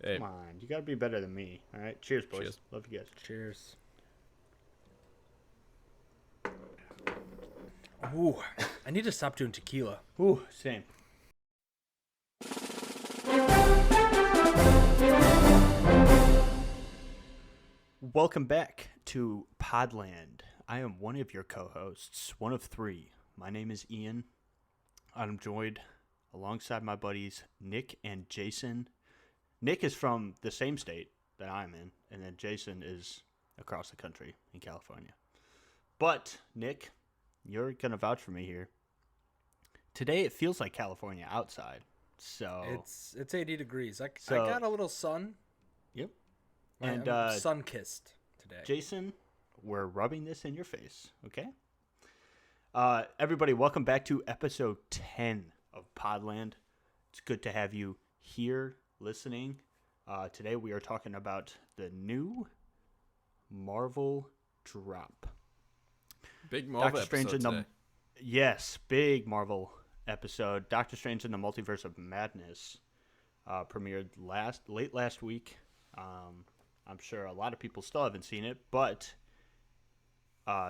Hey, Come on, you gotta be better than me. All right, cheers, boys. cheers. Love you guys. Cheers. Ooh, I need to stop doing tequila. Ooh, same. Welcome back to Podland. I am one of your co-hosts, one of three. My name is Ian. I'm joined alongside my buddies Nick and Jason. Nick is from the same state that I'm in, and then Jason is across the country in California. But, Nick, you're going to vouch for me here. Today it feels like California outside. So It's 80 degrees. I So- got a little sun. Yep. And And sun kissed today. Jason, we're rubbing this in your face, okay? Everybody, welcome back to episode 10 of Podland. It's good to have you here listening. Today we are talking about the new Marvel drop. Big Marvel Doctor Strange episode in the today. Yes, big Marvel episode. Doctor Strange in the Multiverse of Madness premiered late last week. I'm sure a lot of people still haven't seen it, but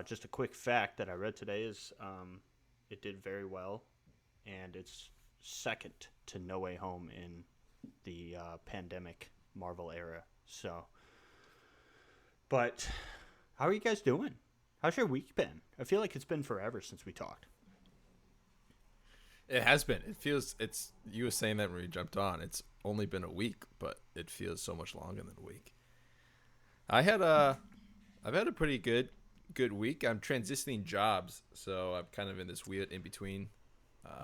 just a quick fact that I read today is it did very well, and it's second to No Way Home in the pandemic Marvel era. So, but how are you guys doing? How's your week been? I feel like it's been forever since we talked. It has been. It feels. It's. You were saying that when we jumped on. It's only been a week, but it feels so much longer than a week. I've had a pretty good week. I'm transitioning jobs, so I'm kind of in this weird in between.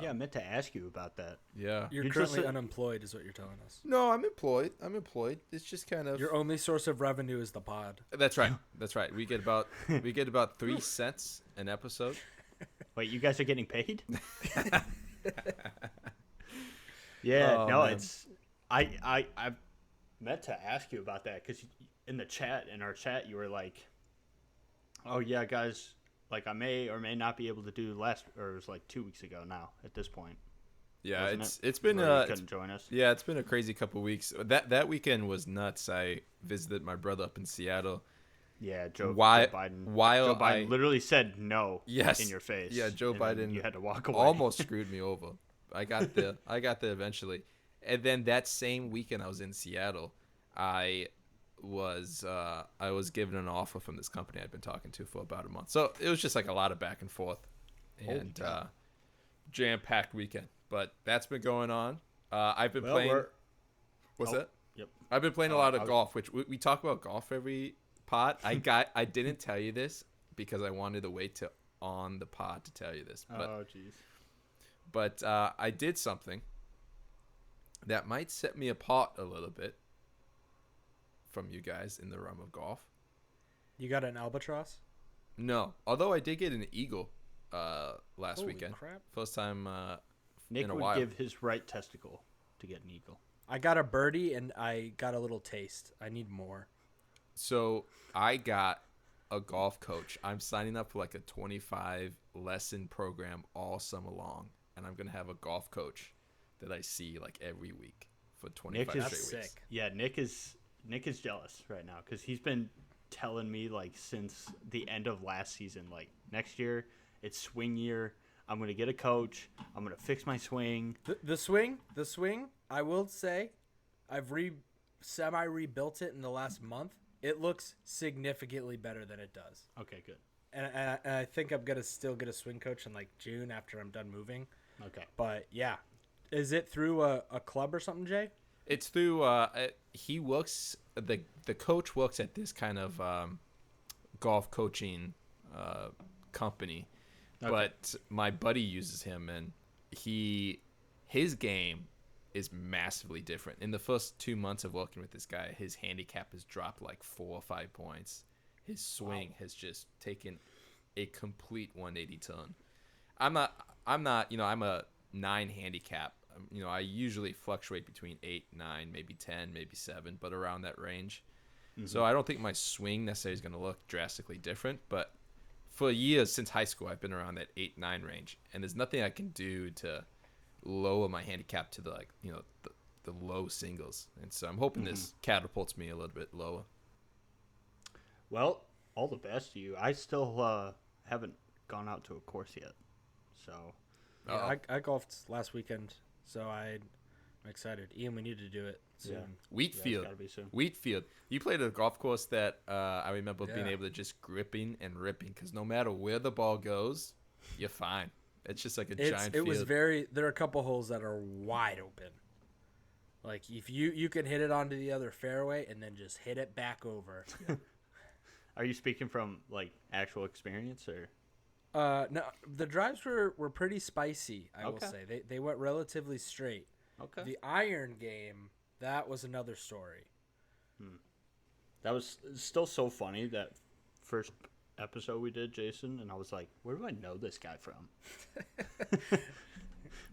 Yeah, I meant to ask you about that. Yeah. You're You're currently just a- unemployed, is what you're telling us. No, I'm employed. It's just kind of. Your only source of revenue is the pod. That's right. That's right. We get about 3 cents an episode. Wait, you guys are getting paid? Yeah, Oh, no, man. it's I meant to ask you about that because in our chat, you were like, "Oh yeah, guys, like I may or may not be able to do it was like 2 weeks ago now at this point." Yeah, wasn't it's been Where you it's couldn't join us. Yeah, it's been a crazy couple weeks. That weekend was nuts. I visited my brother up in Seattle. Yeah, Joe Why- Biden. while Joe Biden I- literally said no Yes. in your face. Yeah, Joe and then Biden You had to walk away. Almost screwed me over. I got there. I got there eventually. And then that same weekend I was in Seattle, I was given an offer from this company I'd been talking to for about a month. So it was just like a lot of back and forth, and cow. jam-packed weekend. But that's been going on. I've been Well, playing. What's Oh, that? Yep. I've been playing a lot of I was- golf, which we talk about golf every pod. I didn't tell you this because I wanted to wait till on the pod to tell you this. But Oh jeez. but I did something that might set me apart a little bit from you guys in the realm of golf. You got an albatross? No, although I did get an eagle last Holy weekend. crap. First time Nick in a would while. give his right testicle to get an eagle. I got a birdie and I got a little taste. I need more. So I got a golf coach. I'm signing up for like a 25 lesson program all summer long, and I'm gonna have a golf coach that I see like every week for 25 is- straight That's weeks. sick. Yeah, Nick is jealous right now because he's been telling me like since the end of last season, like next year it's swing year. I'm gonna get a coach. I'm gonna fix my swing. The swing, I will say, I've semi rebuilt it in the last month. It looks significantly better than it does. Okay, good. And I think I'm gonna still get a swing coach in like June after I'm done moving. Okay. But yeah, is it through a club or something, Jay? It's through he works the coach works at this kind of golf coaching company. Okay. But my buddy uses him, and his game is massively different. In the first 2 months of working with this guy, his handicap has dropped like 4 or 5 points. His swing has just taken a complete 180 turn. I'm not, I'm a 9 handicap. I usually fluctuate between 8, 9, maybe 10, maybe 7, but around that range. Mm-hmm. So I don't think my swing necessarily is going to look drastically different, but for years since high school, I've been around that 8, 9 range, and there's nothing I can do to lower my handicap to the the low singles, and so I'm hoping this catapults me a little bit lower. Well, all the best to you. I still haven't gone out to a course yet, so Yeah, I golfed last weekend, so I'm excited. Ian, we need to do it soon. Yeah. Wheatfield. it's gotta be soon. Wheatfield. You played a golf course that I remember being Yeah. able to just gripping and ripping, because no matter where the ball goes, you're fine. It's just like a giant It was field. there are a couple holes that are wide open. Like if you can hit it onto the other fairway and then just hit it back over. Are you speaking from like actual experience or? No, the drives were pretty spicy, I will Okay. say. They went relatively straight. Okay. The iron game, that was another story. That was still so funny, that first episode we did, Jason, and I was like, where do I know this guy from?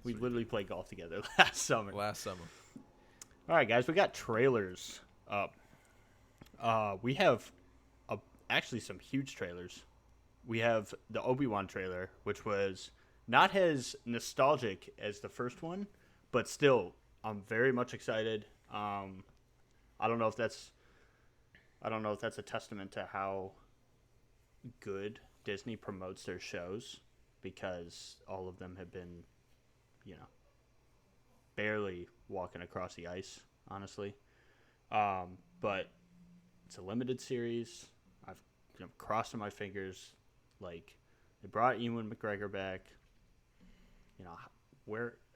We literally played golf together last summer. Last summer. All right, guys, we got trailers up. We have actually some huge trailers. We have the Obi-Wan trailer, which was not as nostalgic as the first one, but still, I'm very much excited. I don't know if that's a testament to how good Disney promotes their shows, because all of them have been, barely walking across the ice, honestly. But it's a limited series. I've crossing my fingers. Like, they brought Ewan McGregor back.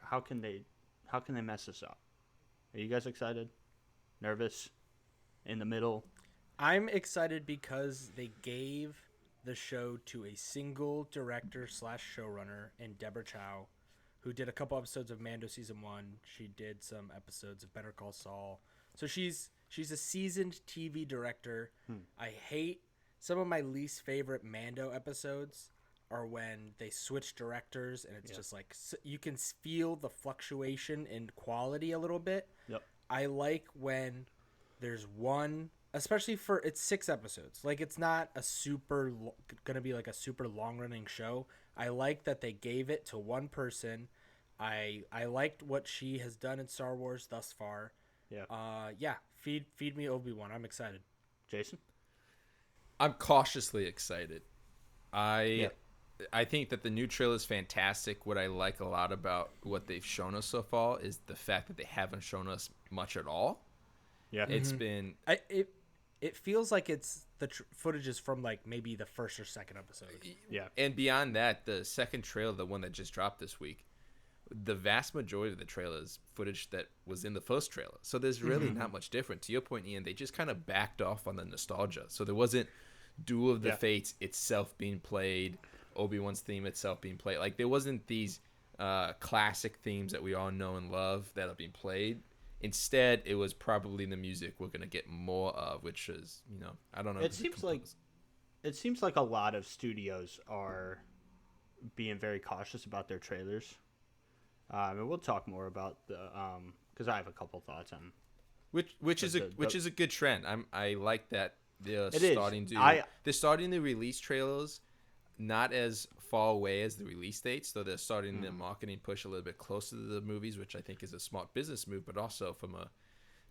How can they mess this up? Are you guys excited? Nervous? In the middle? I'm excited because they gave the show to a single director / showrunner in Deborah Chow, who did a couple episodes of Mando season 1. She did some episodes of Better Call Saul. So she's a seasoned TV director. I hate some of my least favorite Mando episodes are when they switch directors and it's just like you can feel the fluctuation in quality a little bit. Yep. I like when there's one, especially for it's 6 episodes. Like, it's not a gonna be like a super long running show. I like that they gave it to one person. I liked what she has done in Star Wars thus far. Yeah. Feed me Obi-Wan. I'm excited. Jason? I'm cautiously excited. I think that the new trailer is fantastic. What I like a lot about what they've shown us so far is the fact that they haven't shown us much at all. Yeah. It's been It feels like it's the footage is from like maybe the first or second episode. Yeah. And beyond that, the second trailer, the one that just dropped this week, the vast majority of the trailer is footage that was in the first trailer. So there's really not much different. To your point, Ian, they just kind of backed off on the nostalgia. So there wasn't Duel of the Fates itself being played, Obi-Wan's theme itself being played. Like, there wasn't these classic themes that we all know and love that are being played. Instead, it was probably the music we're going to get more of, which is, I don't know. It seems like a lot of studios are being very cautious about their trailers. And we'll talk more about the because I have a couple thoughts on which is a good trend. I like that they're starting to release trailers not as far away as the release dates, so they're starting their marketing push a little bit closer to the movies, which I think is a smart business move. But also from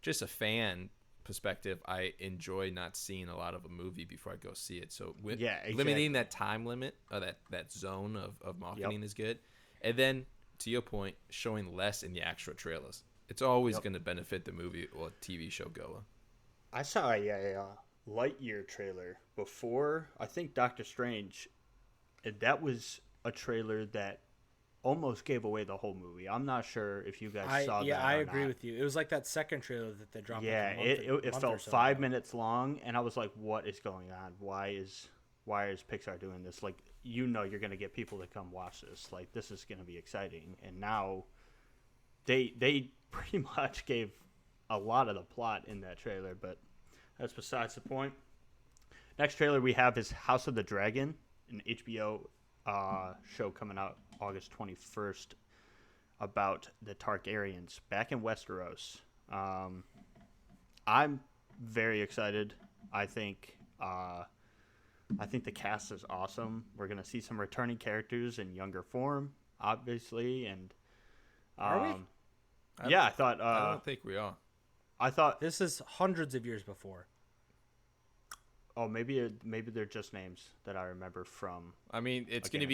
just a fan perspective, I enjoy not seeing a lot of a movie before I go see it. So limiting that time limit or that zone of marketing is good. And then, to your point, showing less in the actual trailers. It's always going to benefit the movie or TV show goer. I saw a Lightyear trailer before, I think, Doctor Strange, and that was a trailer that almost gave away the whole movie. I'm not sure if you guys saw that. Yeah, I agree with you. It was like that second trailer that they dropped. Yeah, it felt 5 minutes long, and I was like, what is going on? Why is Pixar doing this? Like, you're going to get people to come watch this. Like, this is going to be exciting. And now they pretty much gave a lot of the plot in that trailer, but that's besides the point. Next trailer we have is House of the Dragon, an HBO show coming out August 21st about the Targaryens back in Westeros. I'm very excited. I think the cast is awesome. We're going to see some returning characters in younger form, obviously. And Are we? Yeah, I thought. I don't think we are. I thought. This is hundreds of years before. Oh, maybe they're just names that I remember from. I mean, it's Game gonna of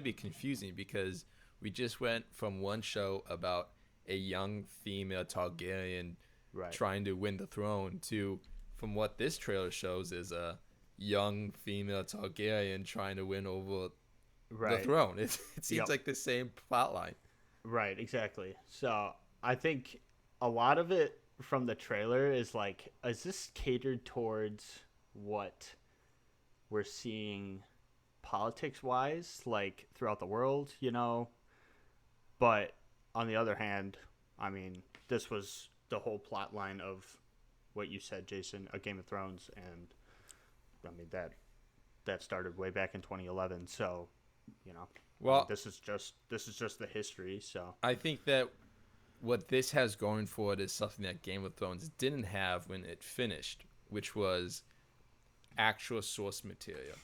be Thrones. confusing because we just went from one show about a young female Targaryen Right. trying to win the throne to from what this trailer shows is a young female Targaryen trying to win over the Right. throne. It seems Yep. like the same plot line. Right. Exactly. So I think a lot of it from the trailer is like, is this catered towards what we're seeing politics wise, like throughout the world, But on the other hand, I mean, this was the whole plot line of what you said, Jason, a Game of Thrones, and I mean that started way back in 2011. So, Well, this is just the history. So I think that what this has going for it is something that Game of Thrones didn't have when it finished, which was actual source material.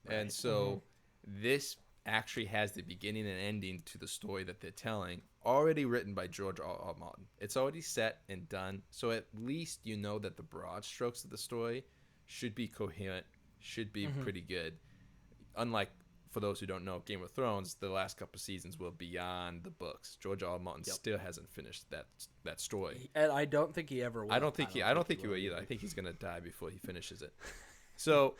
Right. And so this actually has the beginning and ending to the story that they're telling, already written by George R.R. Martin. It's already set and done, so at least you know that the broad strokes of the story should be coherent, should be pretty good. Unlike, for those who don't know, Game of Thrones, the last couple seasons were beyond the books. George R.R. Martin still hasn't finished that story. And I don't think he ever will. I don't think he will either. I think he's gonna die before he finishes it. So,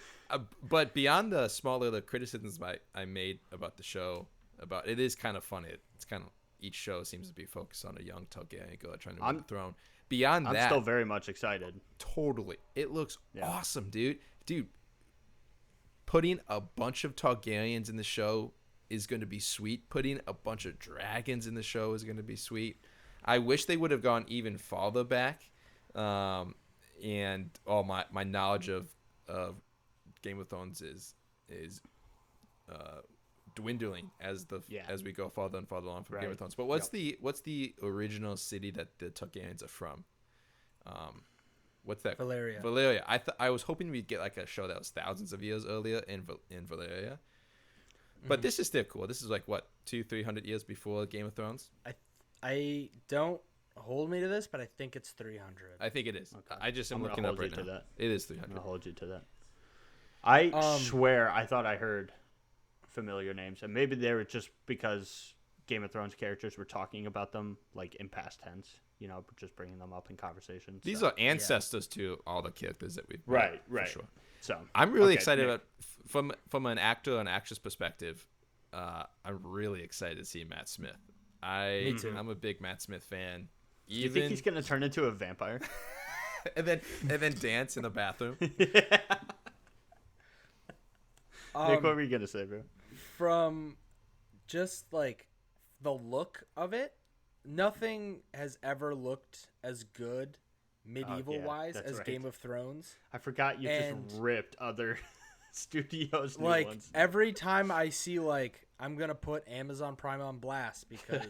but beyond the small little criticisms I made about the show, about it is kind of funny. It's kind of each show seems to be focused on a young Targaryen girl trying to win the throne. Beyond I'm that, still very much excited. totally, it looks awesome, dude. Putting a bunch of Targaryens in the show is going to be sweet. Putting a bunch of dragons in the show is going to be sweet. I wish they would have gone even farther back. And my knowledge of Game of Thrones is dwindling as we go farther and farther on from Game of Thrones. But what's the original city that the Targaryens are from? What's that? Valyria. Valyria. I was hoping we'd get like a show that was thousands of years earlier in Valyria. But this is still cool. This is like what 200-300 years before Game of Thrones. I don't hold me to this, but I think it's 300. I think it is. Okay. I just am I'm gonna looking up hold you right to now. that. It is I'm 300. gonna hold you to that. I swear I thought I heard familiar names, and maybe they were just because Game of Thrones characters were talking about them like in past tense, just bringing them up in conversations. These are ancestors to all the characters that we've right. For sure. So I'm really okay, excited Nick. about from an actor and actress perspective. I'm really excited to see Matt Smith. Me too. I'm a big Matt Smith fan. Do you think he's gonna turn into a vampire? and then dance in the bathroom? Nick, what were you gonna say, bro? From just like the look of it, nothing has ever looked as good medieval wise that's as right. Game of Thrones. I forgot you And- just ripped other studios' new Like ones. every time I see I'm gonna put Amazon Prime on blast because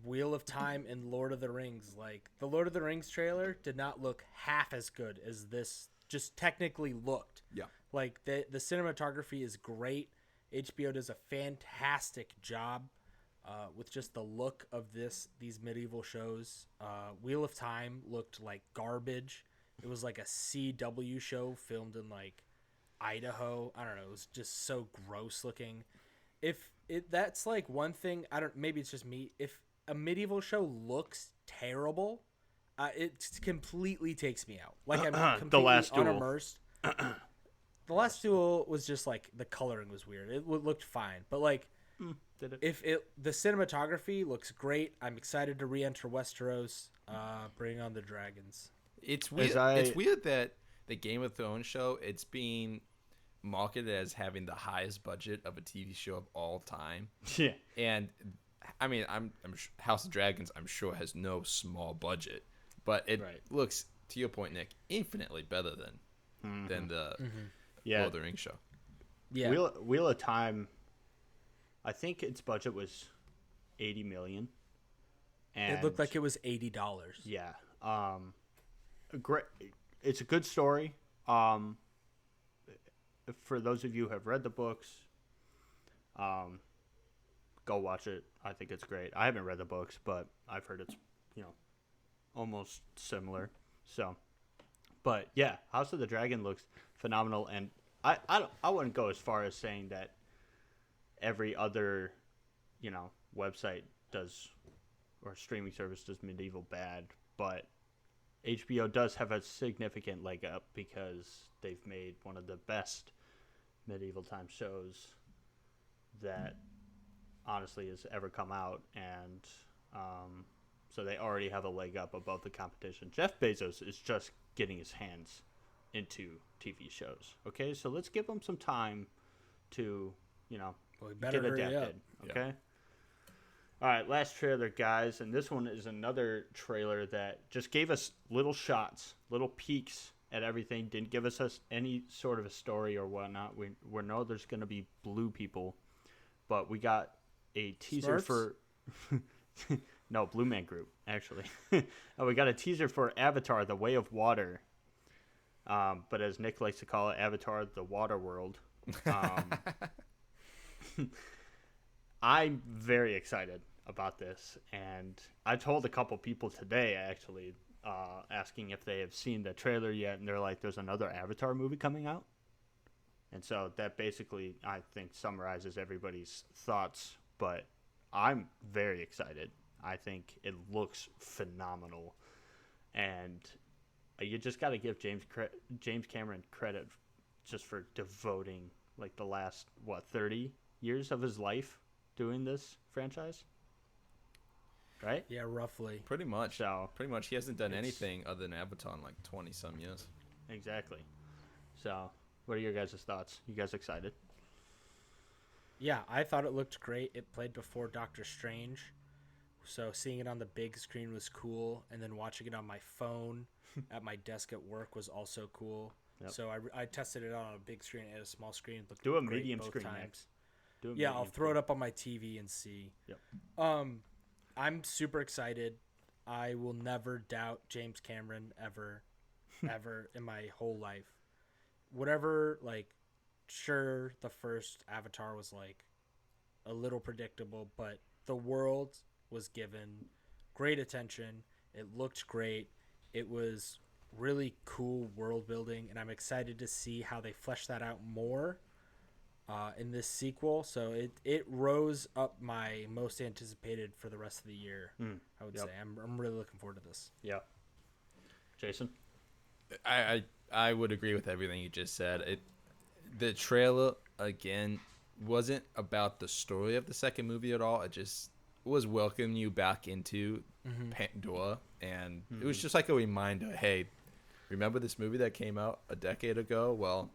Wheel of Time and Lord of the Rings, the Lord of the Rings trailer did not look half as good as this just technically looked. Yeah. Like the cinematography is great. HBO does a fantastic job with just the look of these medieval shows. Wheel of Time looked like garbage. It was like a CW show filmed in Idaho. I don't know. It was just so gross looking. That's one thing. Maybe it's just me. If a medieval show looks terrible, it completely takes me out. I'm completely The Last Duel. unimmersed. The Last Duel was just the coloring was weird. It looked fine, but Did it? if the cinematography looks great, I'm excited to re-enter Westeros. Bring on the dragons. It's weird. It's weird that the Game of Thrones show, it's being marketed as having the highest budget of a TV show of all time. Yeah. And I mean, I'm House of Dragons, I'm sure, has no small budget, but it looks, to your point, Nick, infinitely better than the Lord of the Rings show. Yeah. Wheel of Time, I think its budget was $80 million. And It looked like it was $80. Yeah. Great. It's a good story. For those of you who have read the books, go watch it. I think it's great. I haven't read the books, but I've heard it's almost similar. So, but yeah, House of the Dragon looks phenomenal, and I wouldn't go as far as saying that every other, website does or streaming service does medieval bad, but HBO does have a significant leg up because they've made one of the best medieval time shows that honestly has ever come out, and so they already have a leg up above the competition. Jeff Bezos is just getting his hands into TV shows. Okay, so let's give him some time to, get adapted. Okay. Yeah. All right, last trailer, guys, and this one is another trailer that just gave us little shots, little peeks at everything. Didn't give us any sort of a story or whatnot. We know there's going to be blue people, but we got a teaser for no, Blue Man Group actually. We got a teaser for Avatar: The Way of Water, but as Nick likes to call it, Avatar: The Water World. I'm very excited about this, and I told a couple people today actually, asking if they have seen the trailer yet, and they're like, there's another Avatar movie coming out. And so that basically, I think, summarizes everybody's thoughts, but I'm very excited. I think it looks phenomenal, and you just got to give James Cameron credit just for devoting like the last 30 years of his life doing this franchise. Right? Yeah, roughly. Pretty much. He hasn't done anything other than Avatar in like 20 some years. Exactly. So, what are your guys' thoughts? You guys excited? Yeah, I thought it looked great. It played before Doctor Strange, so seeing it on the big screen was cool, and then watching it on my phone at my desk at work was also cool. Yep. So I tested it out on a big screen and a small screen. Looked Do a great medium both screen times. next. Yeah, I'll throw it up on my TV and see. Yep. I'm super excited. I will never doubt James Cameron ever in my whole life. Whatever, sure, the first Avatar was a little predictable, but the world was given great attention. It looked great. It was really cool world building, and I'm excited to see how they flesh that out more in this sequel. So it rose up my most anticipated for the rest of the year. I would say I'm really looking forward to this. Yeah. Jason? I would agree with everything you just said. The trailer again wasn't about the story of the second movie at all. It just was welcoming you back into Pandora, and it was just like a reminder, hey, remember this movie that came out a decade ago? Well,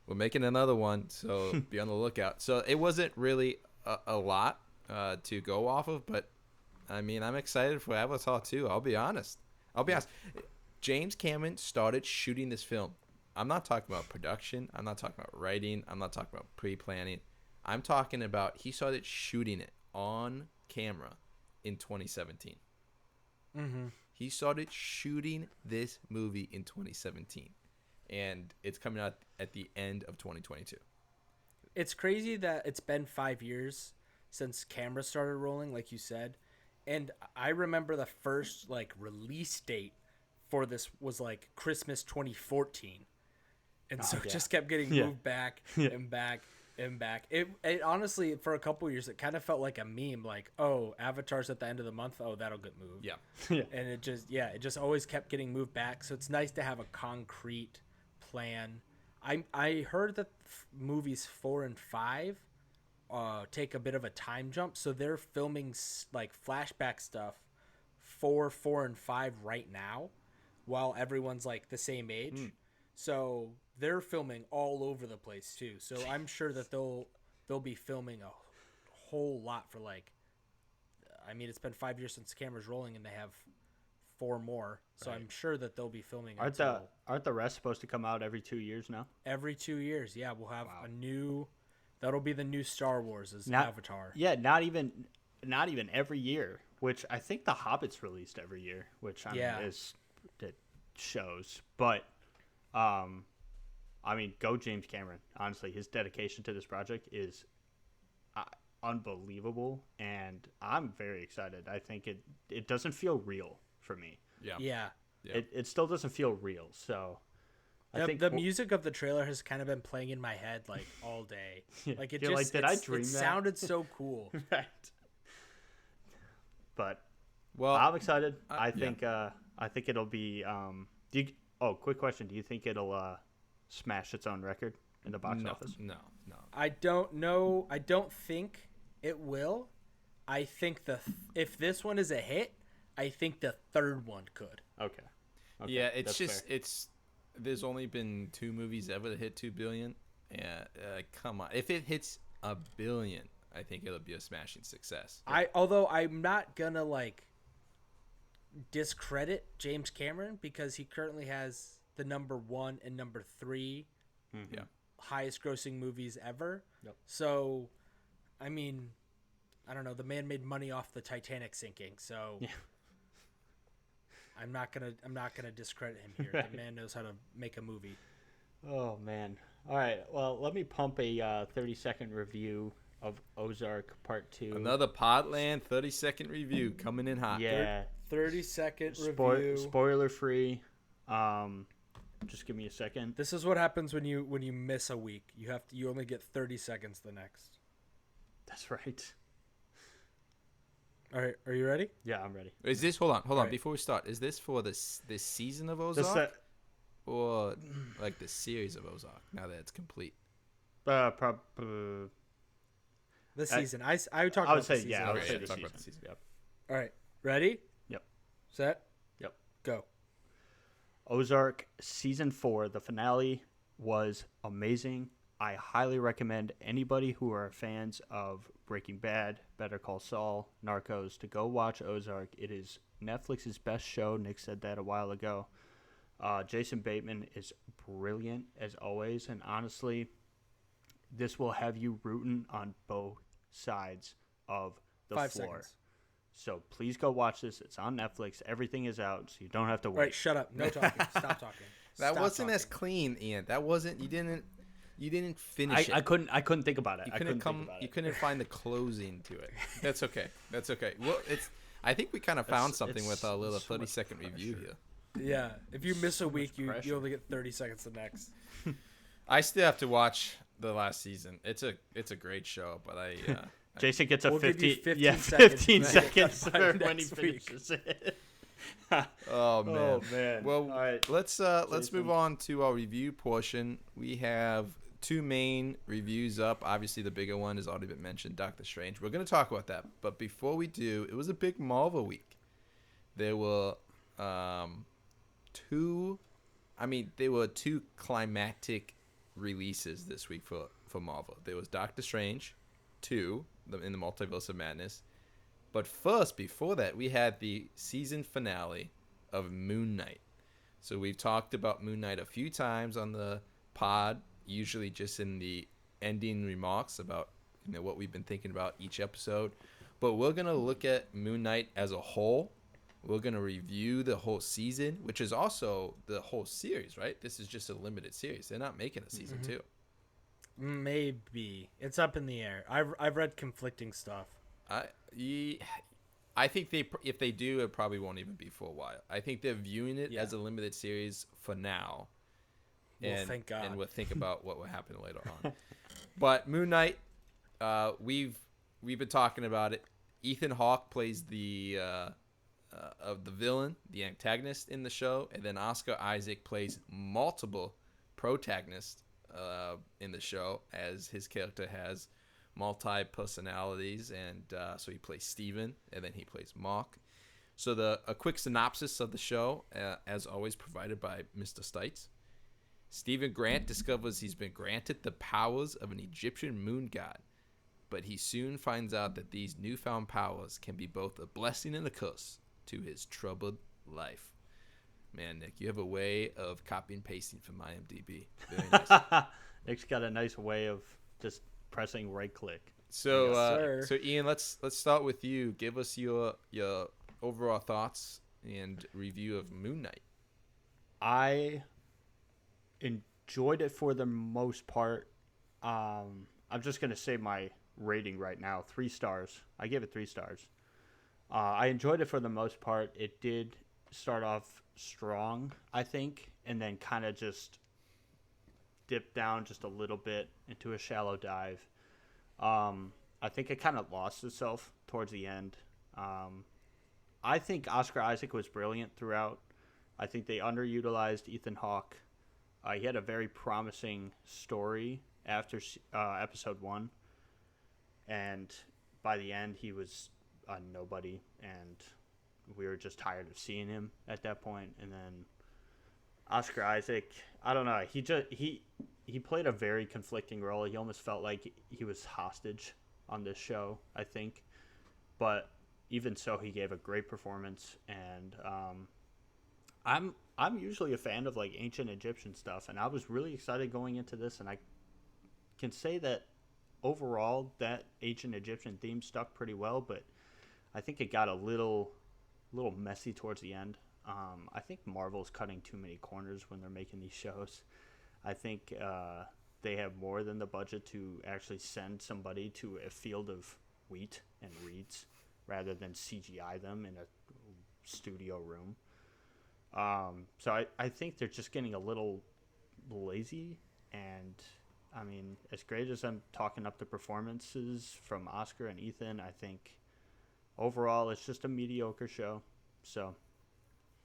we're making another one, so be on the lookout. So it wasn't really a lot to go off of, but I mean, I'm excited for Avatar 2. I'll be honest. James Cameron started shooting this film. I'm not talking about production. I'm not talking about writing. I'm not talking about pre-planning. I'm talking about he started shooting it on camera in 2017. He started shooting this movie in 2017. And it's coming out at the end of 2022. It's crazy that it's been 5 years since cameras started rolling, like you said. And I remember the first release date for this was Christmas 2014. And so it just kept getting moved back and back and back. It honestly, for a couple years, it kind of felt like a meme, Avatar's at the end of the month. Oh, that'll get moved. Yeah. And it just always kept getting moved back. So it's nice to have a concrete plan. I heard that movies 4 and 5 take a bit of a time jump, so they're filming flashback stuff for 4 and 5 right now, while everyone's the same age. So they're filming all over the place too. So I'm sure that they'll be filming a whole lot for it's been 5 years since the camera's rolling, and they have 4 more. So right. I'm sure that they'll be filming. Aren't the rest supposed to come out every 2 years now? Every 2 years, yeah. We'll have a new. That'll be the new Star Wars Avatar. Yeah, not even every year. Which I think The Hobbit's released every year, which it shows. But, go James Cameron. Honestly, his dedication to this project is unbelievable, and I'm very excited. I think it doesn't feel real for me. Yeah. Yeah. Yeah. It still doesn't feel real. So I think The music of the trailer has kind of been playing in my head like all day. Yeah. Like it You're just like, did I dream it that? sounded so cool. right. But Well, I'm excited. yeah. I think it'll be. Quick question: do you think it'll smash its own record in the box office? No. I don't know. I don't think it will. I think if this one is a hit, I think the third one could. Okay. Yeah, it's that's just fair. there's only been 2 movies ever that hit 2 billion. Yeah, come on. If it hits a billion, I think it'll be a smashing success. Although I'm not gonna like discredit James Cameron because he currently has the number 1 and number 3 Yeah. highest grossing movies ever. Yep. So, I mean, I don't know. The man made money off the Titanic sinking, so Yeah. I'm not gonna discredit him here. Right. The man knows how to make a movie. Oh man. All right. Well, let me pump a 30-second review of Ozark Part 2. Another Podland 30-second review coming in hot. Yeah. 30-second review. Spoiler free. Just give me a second. This is what happens when you miss a week. You only get 30 seconds the next. That's right. All right, are you ready? Yeah, I'm ready. Is this hold on Right. before we start? Is this for this season of This Ozark or like the series of Ozark? Now that it's complete. The season. I talked I about would say the season. yeah. I would Okay, say yeah, the talk season. about the season. Yep. All right, ready? Yep. Set? Yep. Go. Ozark season 4, the finale was amazing. I highly recommend anybody who are fans of Breaking Bad, Better Call Saul, Narcos to go watch Ozark. It is Netflix's best show. Nick said that a while ago. Jason Bateman is brilliant as always, and honestly, this will have you rooting on both sides of the 5 floor. seconds. So please go watch this. It's on Netflix. Everything is out, so you don't have to All wait. right, shut up. No talking. Stop talking. That Stop wasn't as talking. clean, Ian. That wasn't. You didn't finish it. I couldn't think about it. You I couldn't couldn't think about You it. couldn't find the closing to it. That's okay. That's okay. Well, I think we kind of found something it's with our little so much 30-second review pressure. here. Yeah, if you miss a week, you pressure. only get 30 seconds the next. I still have to watch the last season. It's a great show, but Jason gets a We'll give you 15, 15 yeah, seconds 15 to seconds get by for when he next week. finishes it. oh man. Oh man. Well, all right. let's Jason. move on to our review portion. We have 2 main reviews up. Obviously, the bigger one has already been mentioned, Doctor Strange. We're going to talk about that, but before we do, it was a big Marvel week. There were two climactic releases this week for Marvel. There was Doctor Strange 2 in the Multiverse of Madness. But first, before that, we had the season finale of Moon Knight. So we've talked about Moon Knight a few times on the pod, usually just in the ending remarks about what we've been thinking about each episode. But we're going to look at Moon Knight as a whole. We're going to review the whole season, which is also the whole series, right? This is just a limited series. They're not making a season 2. Maybe. It's up in the air. I've read conflicting stuff. I think if they do, it probably won't even be for a while. I think they're viewing it as a limited series for now. Well, thank God. And we'll think about what will happen later on. But Moon Knight, we've been talking about it. Ethan Hawke plays the villain, the antagonist in the show, and then Oscar Isaac plays multiple protagonists in the show, as his character has multi-personalities, and so he plays Steven, and then he plays Mark. So a quick synopsis of the show, as always, provided by Mr. Stites. Stephen Grant discovers he's been granted the powers of an Egyptian moon god, but he soon finds out that these newfound powers can be both a blessing and a curse to his troubled life. Man, Nick, you have a way of copy and pasting from IMDb. Very nice. Nick's got a nice way of just pressing right click. So, Yes, sir. so Ian, let's start with you. Give us your overall thoughts and review of Moon Knight. I enjoyed it for the most part. I'm just gonna say my rating right now, 3 stars. I gave it 3 stars. I enjoyed it for the most part. It did start off strong, I think, and then kind of just dip down just a little bit into a shallow dive. I think it kind of lost itself towards the end. I think Oscar Isaac was brilliant throughout. I think they underutilized Ethan Hawke. He had a very promising story after episode 1, and by the end he was a nobody, and we were just tired of seeing him at that point. And then Oscar Isaac, I don't know, he played a very conflicting role. He almost felt like he was hostage on this show, I think, but even so, he gave a great performance. And I'm usually a fan of like ancient Egyptian stuff, and I was really excited going into this, and I can say that overall that ancient Egyptian theme stuck pretty well, but I think it got a little messy towards the end. I think Marvel's cutting too many corners when they're making these shows. I think they have more than the budget to actually send somebody to a field of wheat and reeds rather than CGI them in a studio room. So I think they're just getting a little lazy. And I mean, as great as I'm talking up the performances from Oscar and Ethan, I think overall it's just a mediocre show. So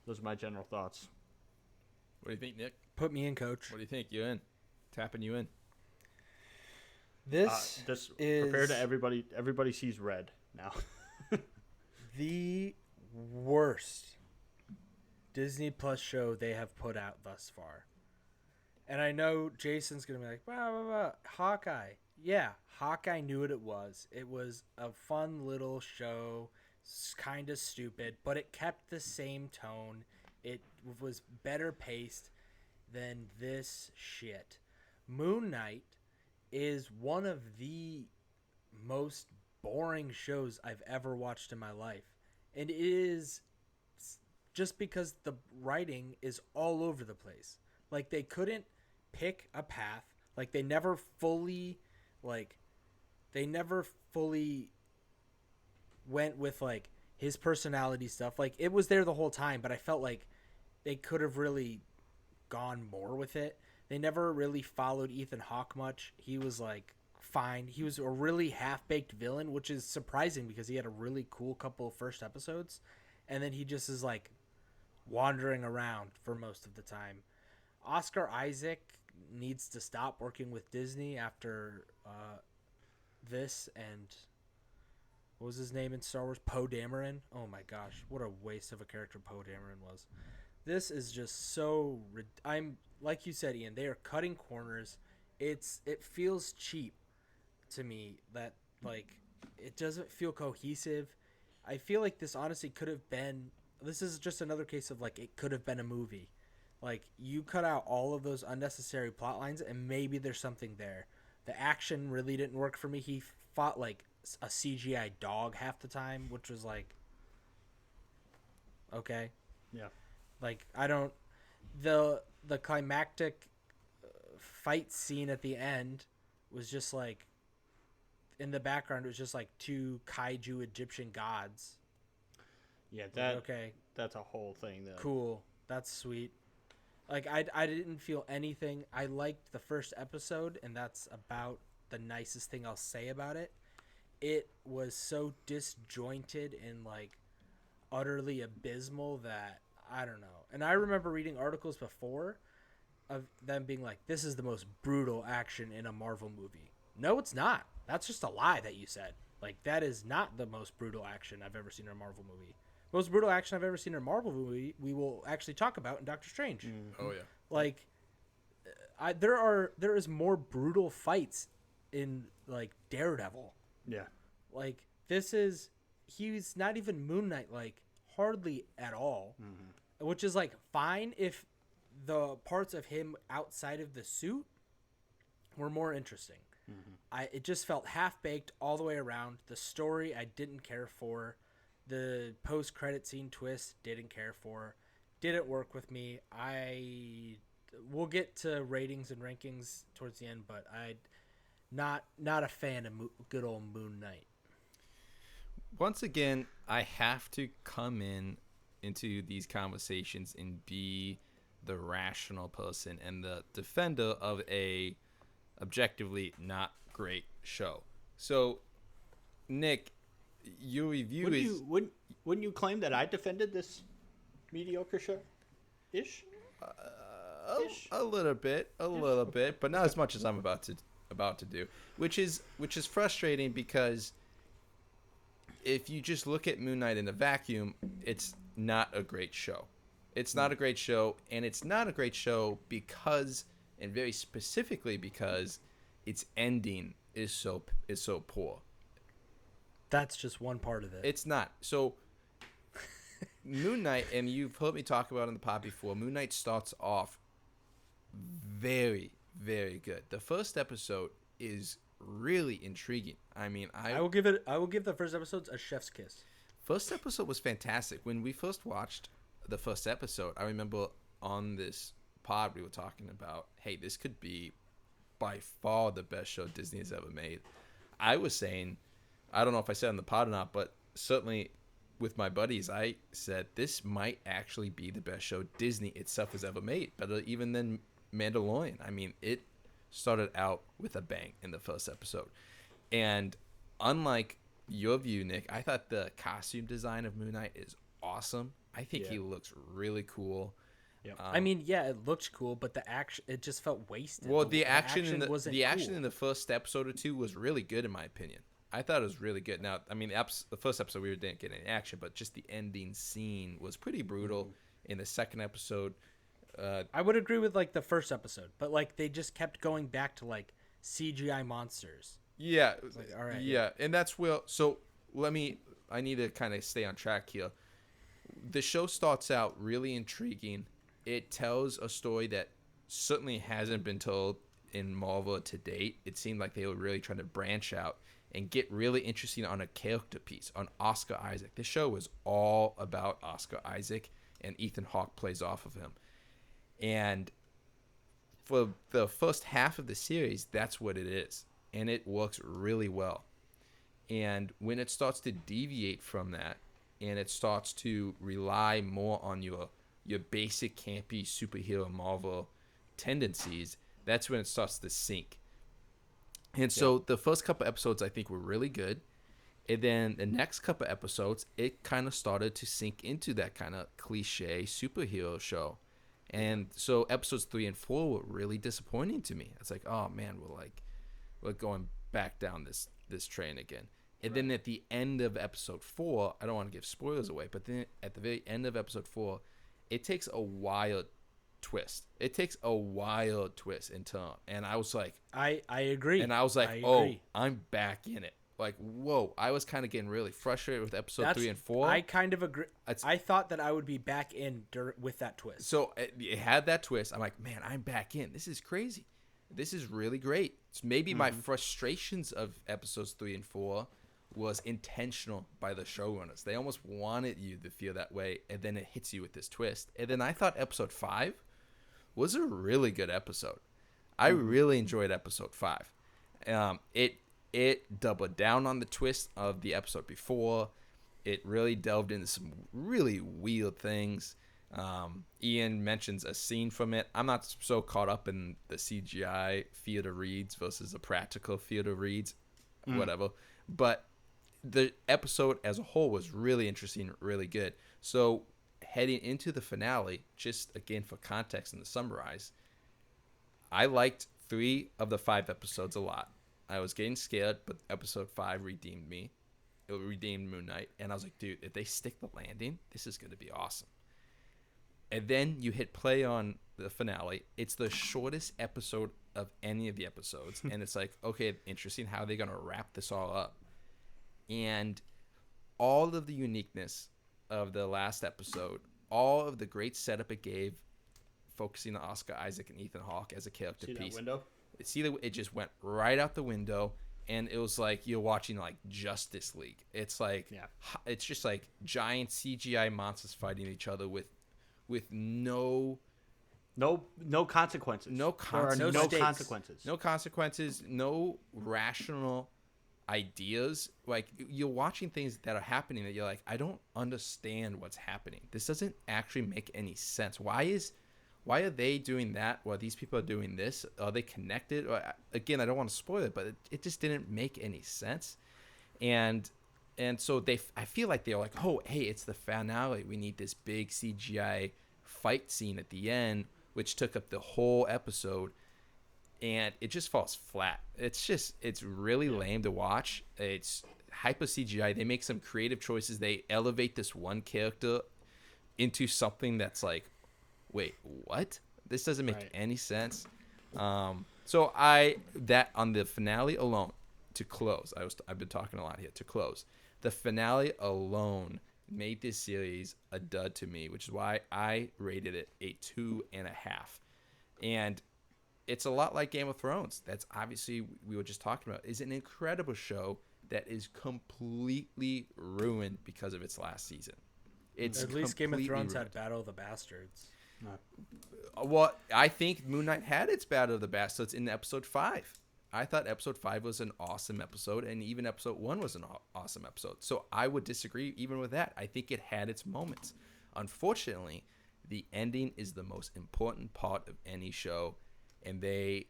those are my general thoughts. What do you think, Nick? Put me in, coach. What do you think? You in? Tapping you in. This is prepare to everybody sees red now. the worst Disney Plus show they have put out thus far. And I know Jason's going to be like, blah, blah, blah. Hawkeye. Yeah, Hawkeye knew what it was. It was a fun little show, kind of stupid, but it kept the same tone. It was better paced than this shit. Moon Knight is one of the most boring shows I've ever watched in my life. And it is just because the writing is all over the place. Like, they couldn't pick a path. Like, they never fully went with, like, his personality stuff. Like, it was there the whole time, but I felt like they could have really gone more with it. They never really followed Ethan Hawke much. He was, like, fine. He was a really half-baked villain, which is surprising because he had a really cool couple of first episodes. And then he just is, like, wandering around for most of the time. Oscar Isaac needs to stop working with Disney after this, and what was his name in Star Wars? Poe Dameron. Oh my gosh, what a waste of a character Poe Dameron was. This is just so I'm like you said, Ian, they are cutting corners. It feels cheap to me that, like, it doesn't feel cohesive. I feel like this honestly could have been, this is just another case of, like, it could have been a movie. Like, you cut out all of those unnecessary plot lines and maybe there's something there. The action really didn't work for me. He fought like a CGI dog half the time, which was like, okay. Yeah. Like, I don't, the climactic fight scene at the end was just like, in the background, it was just like two kaiju Egyptian gods. Yeah, okay. That's a whole thing. Cool. That's sweet. Like, I didn't feel anything. I liked the first episode, and that's about the nicest thing I'll say about it. It was so disjointed and, like, utterly abysmal that, I don't know. And I remember reading articles before of them being like, this is the most brutal action in a Marvel movie. No, it's not. That's just a lie that you said. Like, that is not the most brutal action I've ever seen in a Marvel movie. Most brutal action I've ever seen in a Marvel movie, we will actually talk about in Doctor Strange. Mm-hmm. Oh, yeah. Like, there is more brutal fights in, like, Daredevil. Yeah. Like, he's not even Moon Knight, like, hardly at all. Mm-hmm. Which is, like, fine if the parts of him outside of the suit were more interesting. Mm-hmm. It just felt half-baked all the way around. The story I didn't care for. The post-credit scene twist didn't care for. Didn't work with me. We'll get to ratings and rankings towards the end, but not a fan of good old Moon Knight. Once again, I have to come in into these conversations and be the rational person and the defender of a objectively not great show. So, Nick, your review wouldn't you claim that I defended this mediocre show? Ish? A little bit, but not as much as I'm about to do, which is frustrating because if you just look at Moon Knight in a vacuum, it's not a great show. It's not a great show, and it's not a great show because, and very specifically because, its ending is so poor. That's just one part of it. It's not. So Moon Knight, and you've heard me talk about it in the pod before, Moon Knight starts off very, very good. The first episode is really intriguing. I mean, I will give the first episode a chef's kiss. First episode was fantastic. When we first watched the first episode, I remember on this pod we were talking about, hey, this could be by far the best show Disney has ever made. I was saying, I don't know if I said on the pod or not, but certainly with my buddies, I said this might actually be the best show Disney itself has ever made, better even than Mandalorian. I mean, it started out with a bang in the first episode. And unlike your view, Nick, I thought the costume design of Moon Knight is awesome. I think he looks really cool. Yep. I mean, yeah, it looked cool, but the action, it just felt wasted. Well, the action in the the first episode or two was really good, in my opinion. I thought it was really good. Now, I mean, the first episode we didn't get any action, but just the ending scene was pretty brutal. In the second episode, I would agree with like the first episode, but like they just kept going back to like CGI monsters. Yeah, like, all right, yeah, and that's where. So I need to kind of stay on track here. The show starts out really intriguing. It tells a story that certainly hasn't been told in Marvel to date. It seemed like they were really trying to branch out and get really interesting on a character piece, on Oscar Isaac. This show is all about Oscar Isaac, and Ethan Hawke plays off of him. And for the first half of the series, that's what it is. And it works really well. And when it starts to deviate from that, and it starts to rely more on your basic campy superhero Marvel tendencies, that's when it starts to sink. And so the first couple episodes I think were really good. And then the next couple episodes, it kind of started to sink into that kind of cliche superhero show. And so episodes 3 and 4 were really disappointing to me. It's like, oh man, we're going back down this train again. And then at the end of episode 4, I don't want to give spoilers away, but then at the very end of episode 4, it takes a wild twist. It takes a wild twist and turn. And I was like, I agree. And I was like, I'm back in it. Like, whoa. I was kind of getting really frustrated with episode 3 and 4. I kind of agree. I thought that I would be back in with that twist. So it had that twist. I'm like, man, I'm back in. This is crazy. This is really great. It's maybe my frustrations of episodes 3 and 4 was intentional by the showrunners. They almost wanted you to feel that way, and then it hits you with this twist. And then I thought episode 5 was a really good episode. I really enjoyed episode 5. It doubled down on the twist of the episode before. It really delved into some really weird things. Ian mentions a scene from it. I'm not so caught up in the CGI theater reads versus the practical theater reads, whatever. But the episode as a whole was really interesting, really good. So heading into the finale, just again for context and to summarize, I liked 3 of the 5 episodes a lot. I was getting scared, but episode 5 redeemed me. It redeemed Moon Knight. And I was like, dude, if they stick the landing, this is going to be awesome. And then you hit play on the finale. It's the shortest episode of any of the episodes. And it's like, okay, interesting. How are they going to wrap this all up? And all of the uniqueness of the last episode, all of the great setup it gave, focusing on Oscar Isaac and Ethan Hawke as a character piece. It just went right out the window. And it was like you're watching like Justice League. It's like it's just like giant CGI monsters fighting each other with no consequences. No consequences. No consequences. No rational ideas. Like, you're watching things that are happening that you're like, I don't understand what's happening. This doesn't actually make any sense. Why are they doing that while these people are doing this? Are they connected? Or, again, I don't want to spoil it, but it just didn't make any sense. And so I feel like they're like, oh, hey, it's the finale. We need this big CGI fight scene at the end, which took up the whole episode. And it just falls flat. It's really lame to watch. It's hyper CGI. They make some creative choices. They elevate this one character into something that's like, wait, what? This doesn't make any sense. So that on the finale alone, to close, I've been talking a lot here. To close, the finale alone made this series a dud to me, which is why I rated it a 2.5. And it's a lot like Game of Thrones. That's obviously, we were just talking about, is an incredible show that is completely ruined because of its last season. It's at least Game of Thrones ruined. had Battle of the Bastards. Well, I think Moon Knight had its Battle of the Bastards in episode 5. I thought episode 5 was an awesome episode, and even episode 1 was an awesome episode. So I would disagree even with that. I think it had its moments. Unfortunately, the ending is the most important part of any show, and they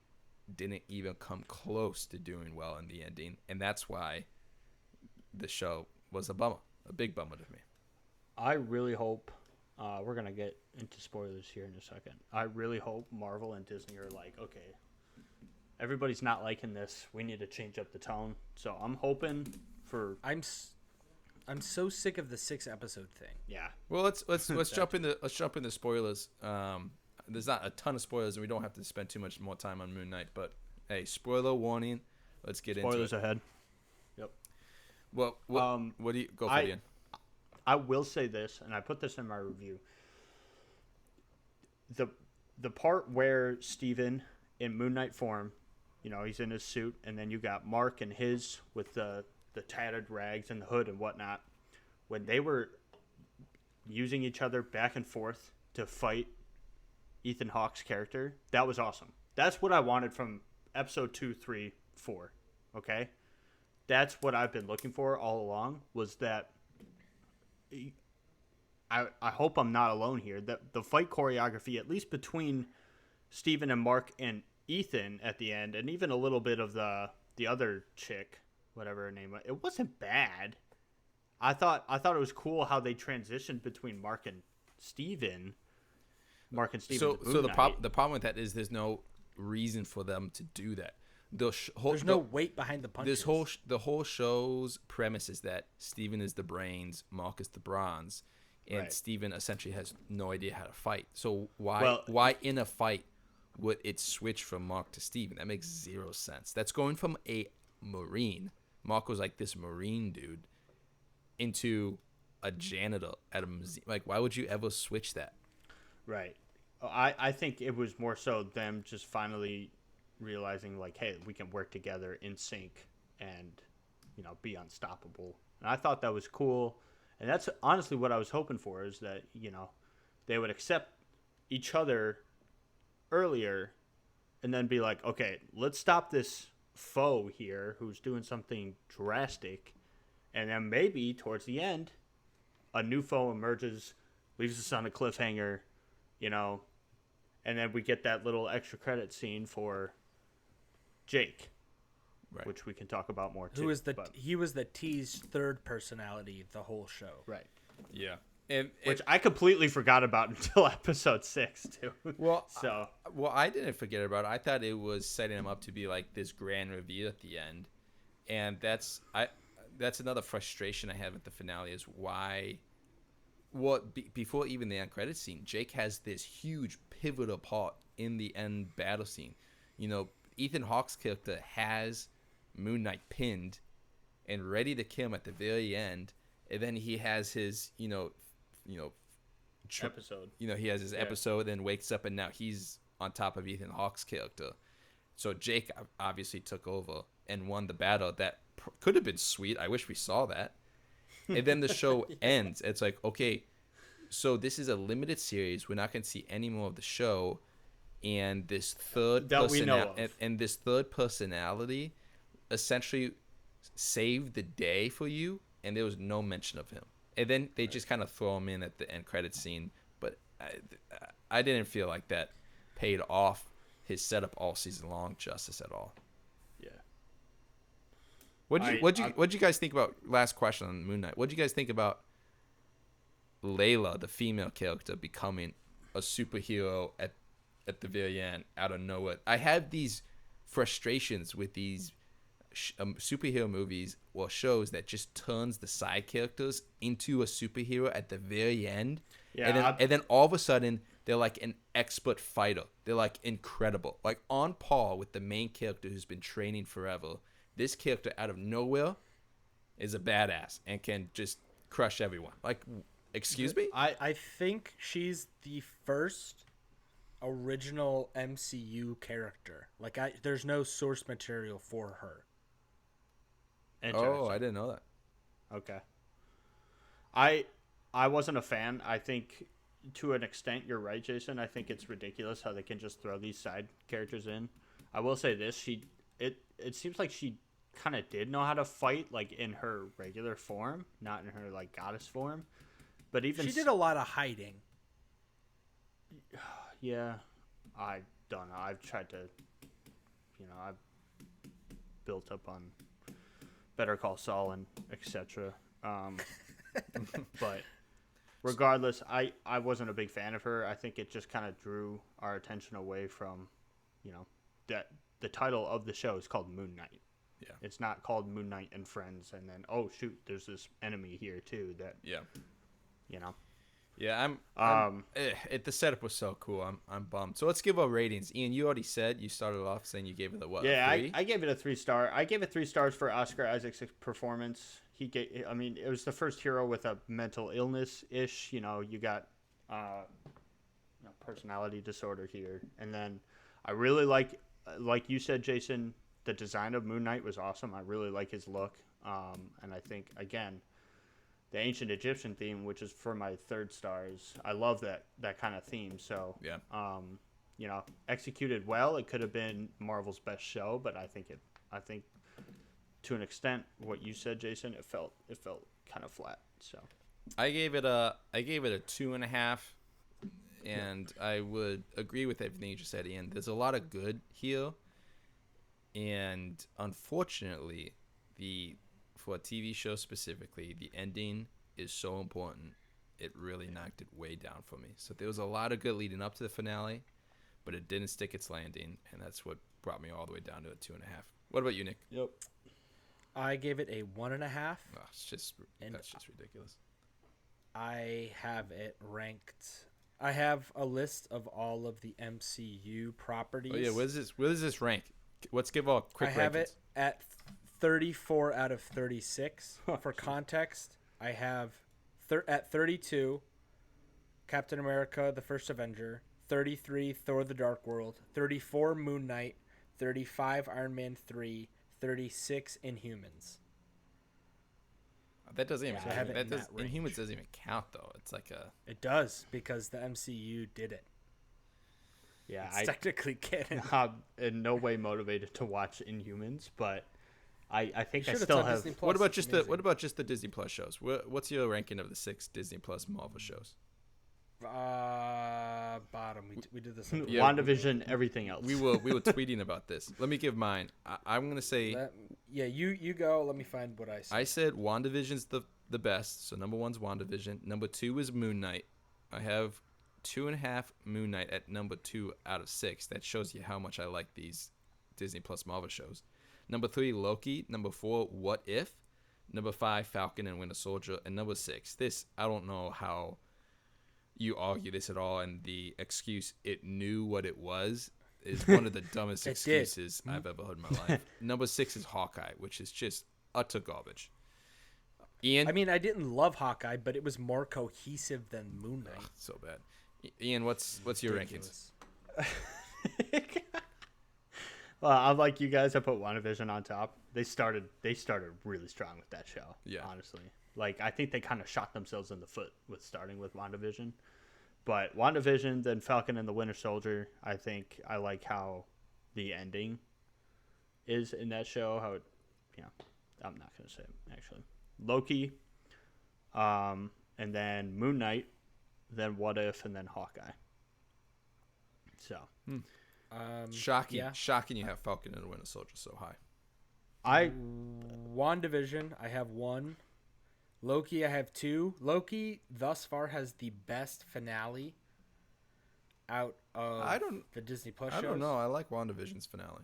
didn't even come close to doing well in the ending, and that's why the show was a big bummer to me. I really hope we're gonna get into spoilers here in a second. I really hope Marvel and Disney are like, okay, everybody's not liking this. We need to change up the tone. So I'm hoping for. I'm so sick of the 6-episode thing. Yeah. Well, let's jump into spoilers. There's not a ton of spoilers, and we don't have to spend too much more time on Moon Knight. But hey, spoiler warning. Let's get into it. Spoilers ahead. Yep. Well, what do you go for, Ian? I will say this, and I put this in my review. The part where Steven in Moon Knight form, he's in his suit, and then you got Mark and his with the tattered rags and the hood and whatnot. When they were using each other back and forth to fight Ethan Hawke's character, that was awesome. That's what I wanted from episode 2, 3, 4. Okay? That's what I've been looking for all along, was that I hope I'm not alone here, that the fight choreography, at least between Steven and Mark and Ethan at the end, and even a little bit of the other chick, whatever her name was, it wasn't bad. I thought it was cool how they transitioned between Mark and Steven. So the problem with that is there's no reason for them to do that. There's no weight behind the punches. The whole show's premise is that Steven is the brains, Mark is the bronze, and Steven essentially has no idea how to fight. So why in a fight would it switch from Mark to Steven? That makes zero sense. That's going from a Marine. Mark was like this Marine dude into a janitor at a museum. Like, why would you ever switch that? Right. I think it was more so them just finally realizing, like, hey, we can work together in sync and, be unstoppable. And I thought that was cool. And that's honestly what I was hoping for, is that, they would accept each other earlier and then be like, okay, let's stop this foe here who's doing something drastic. And then maybe towards the end, a new foe emerges, leaves us on a cliffhanger, and then we get that little extra credit scene for Jake, which we can talk about more too. He was the T's third personality the whole show. Right. Yeah. Which I completely forgot about until episode 6 too. Well, I didn't forget about it. I thought it was setting him up to be like this grand reveal at the end, and that's another frustration I have at the finale is why. Before even the end credit scene, Jake has this huge pivotal part in the end battle scene. Ethan Hawke's character has Moon Knight pinned and ready to kill him at the very end, and then he has his episode. He has his episode, then wakes up, and now he's on top of Ethan Hawke's character. So Jake obviously took over and won the battle. That could have been sweet. I wish we saw that. And then the show ends. It's like, okay, so this is a limited series. We're not going to see any more of the show. And this third personality essentially saved the day for you, and there was no mention of him. And then they just kind of throw him in at the end credit scene, but I didn't feel like that paid off his setup all season long justice at all. Yeah. What'd you guys think about, last question on Moon Knight? What'd you guys think about Layla, the female character, becoming a superhero at the very end out of nowhere? I have these frustrations with these superhero movies or shows that just turns the side characters into a superhero at the very end. Yeah, and then all of a sudden they're like an expert fighter. They're like incredible, like on par with the main character who's been training forever. This character out of nowhere is a badass and can just crush everyone. Like, excuse me? I think she's the first original MCU character. Like, there's no source material for her. Oh, I didn't know that. Okay. I wasn't a fan. I think to an extent you're right, Jason. I think it's ridiculous how they can just throw these side characters in. I will say this, it seems like she kind of did know how to fight, like in her regular form, not in her like goddess form. But even she did a lot of hiding. Yeah, I don't know. I've tried to, I've built up on Better Call Saul and etc. But regardless, I wasn't a big fan of her. I think it just kind of drew our attention away from, that the title of the show is called Moon Knight. Yeah. It's not called Moon Knight and Friends, and then, oh, shoot, there's this enemy here, too, that, Yeah. Yeah, the setup was so cool. I'm bummed. So let's give our ratings. Ian, you already said you started off saying you gave it a what? Yeah, 3? I gave it a 3-star. I gave it 3 stars for Oscar Isaac's performance. It was the first hero with a mental illness ish. You got personality disorder here, and then I really like you said, Jason, the design of Moon Knight was awesome. I really like his look, and I think again, the ancient Egyptian theme, which is for my 3rd stars. I love that kind of theme. So yeah, executed well. It could have been Marvel's best show, but I think to an extent, what you said, Jason, it felt kind of flat. So I gave it a 2.5, and I would agree with everything you just said, Ian. There's a lot of good here, and unfortunately, for a TV show specifically, the ending is so important. It really knocked it way down for me. So there was a lot of good leading up to the finale, but it didn't stick its landing, and that's what brought me all the way down to a 2.5. What about you, Nick? Yep. I gave it a 1.5. Oh, that's just ridiculous. I have it ranked. I have a list of all of the MCU properties. Oh yeah, where does this rank? Let's give a quick. I have rankings. it at 34 out of 36. For context, I have at 32 Captain America: The First Avenger, 33 Thor: The Dark World, 34 Moon Knight, 35 Iron Man 3, 36 Inhumans. That doesn't even. So I have it in that Inhumans range. doesn't even count though. It's like a. It does because the MCU did it. Yeah, It's technically canon. I'm in no way motivated to watch Inhumans, but I think I Should've still done have. Disney Plus. What about just Amazing. the Disney Plus shows? What's your ranking of the 6 Disney Plus Marvel shows? Bottom. We did this. Yeah, WandaVision, everything else. We were tweeting about this. Let me give mine. I'm gonna say You go. Let me find what I said. I said WandaVision's the best. So number 1's WandaVision. Number 2 is Moon Knight. I have 2.5 Moon Knight at number 2 out of 6. That shows you how much I like these Disney Plus Marvel shows. Number 3, Loki. Number 4, What If. Number 5, Falcon and Winter Soldier. And number 6, this, I don't know how you argue this at all. And the excuse, it knew what it was, is one of the dumbest It excuses I've ever heard in my life. Number 6 is Hawkeye, which is just utter garbage. Ian? I mean, I didn't love Hawkeye, but it was more cohesive than Moon Knight. Ugh, so bad. Ian, what's your rankings? Ridiculous. Well, I'm like you guys. I put WandaVision on top. They started really strong with that show. Yeah. Honestly, like I think they kind of shot themselves in the foot with starting with WandaVision. But WandaVision, then Falcon and the Winter Soldier. I think I like how the ending is in that show. How it, I'm not gonna say it actually. Loki, and then Moon Knight, then What If, and then Hawkeye. So, Shocking, yeah. shocking. You have Falcon and the Winter Soldier so high. WandaVision, I have 1. Loki, I have 2. Loki thus far has the best finale out of the Disney Plus shows. I don't know. I like WandaVision's finale.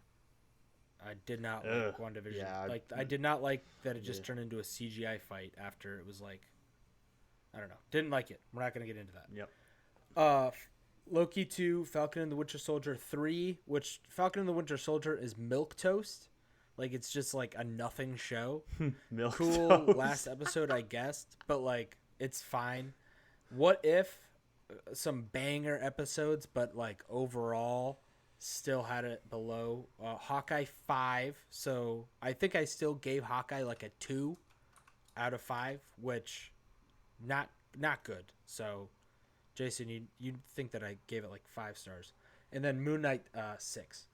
I did not like WandaVision. Yeah, I did not like that it just turned into a CGI fight after it was like, I don't know. Didn't like it. We're not going to get into that. Yep. Loki 2, Falcon and the Winter Soldier 3, which Falcon and the Winter Soldier is milquetoast. Like, it's just like a nothing show. Milk Cool toast. last episode, I guessed, but like, it's fine. What If, some banger episodes, but like overall still had it below. Hawkeye 5, so I think I still gave Hawkeye like a 2 out of 5, which not good. So Jason, you think that I gave it like 5 stars. And then Moon Knight 6.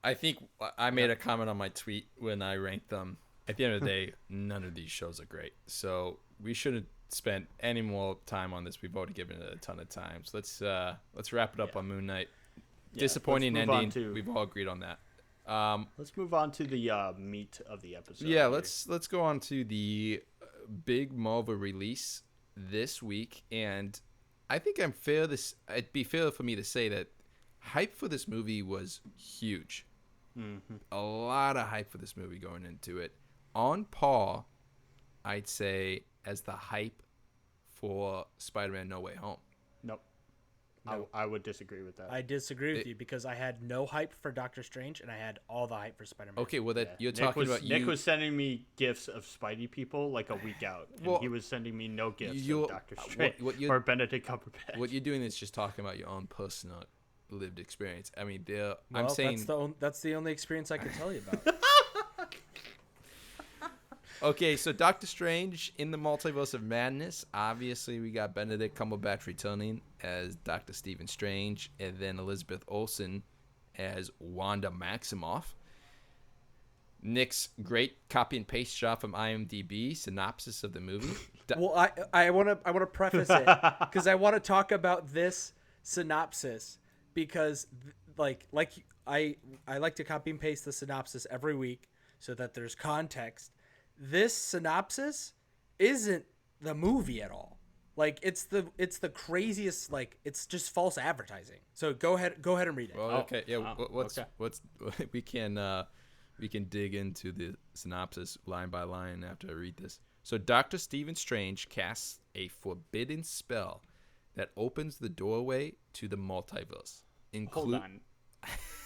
I think I made a comment on my tweet when I ranked them. At the end of the day, none of these shows are great. So we shouldn't spend any more time on this. We've already given it a ton of time. So let's wrap it up on Moon Knight. Yeah, Disappointing let's move on ending. to- We've all agreed on that. Let's move on to the meat of the episode. Yeah, here. let's go on to the big Marvel release this week, and I think it'd be fair for me to say that hype for this movie was huge. Mm-hmm. A lot of hype for this movie going into it. On par, I'd say, as the hype for Spider-Man No Way Home. Nope. No. I would disagree with that. I disagree with you because I had no hype for Doctor Strange and I had all the hype for Spider-Man. Okay, well, you're Nick talking was, about Nick you. was sending me gifts of Spidey people like a week out, and Well, he was sending me no gifts you're- of Doctor Strange what you- or Benedict Cumberbatch. What you're doing is just talking about your own personal lived experience. I mean, I'm Well, saying that's the only experience I can tell you about. Okay, so Doctor Strange in the Multiverse of Madness. Obviously, we got Benedict Cumberbatch returning as Dr. Stephen Strange, and then Elizabeth Olsen as Wanda Maximoff. Nick's great copy and paste job from IMDb synopsis of the movie. Well, I want to preface it because I want to talk about this synopsis because I like to copy and paste the synopsis every week so that there's context. This synopsis isn't the movie at all. Like it's the craziest, like it's just false advertising. So go ahead and read it. Well, okay, yeah. okay. What's we can dig into the synopsis line by line after I read this. So Dr. Stephen Strange casts a forbidden spell that opens the doorway to the multiverse. Hold on.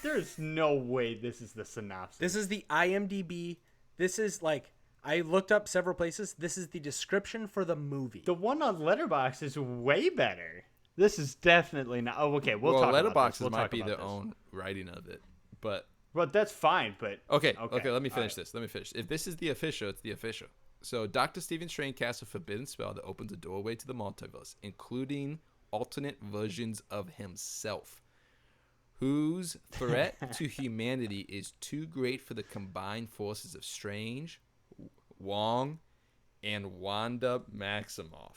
There's no way this is the synopsis. This is the IMDb. This is like I looked up several places. This is the description for the movie. The one on Letterboxd is way better. This is definitely not. Oh, okay. We'll talk about Letterboxd this. We'll might talk be about their this. own writing of it, but But that's fine. But okay. Let me finish All right. this. If this is the official, it's the official. So Dr. Stephen Strange casts a forbidden spell that opens a doorway to the multiverse, including alternate versions of himself, whose threat to humanity is too great for the combined forces of Strange, Wong, and Wanda Maximoff.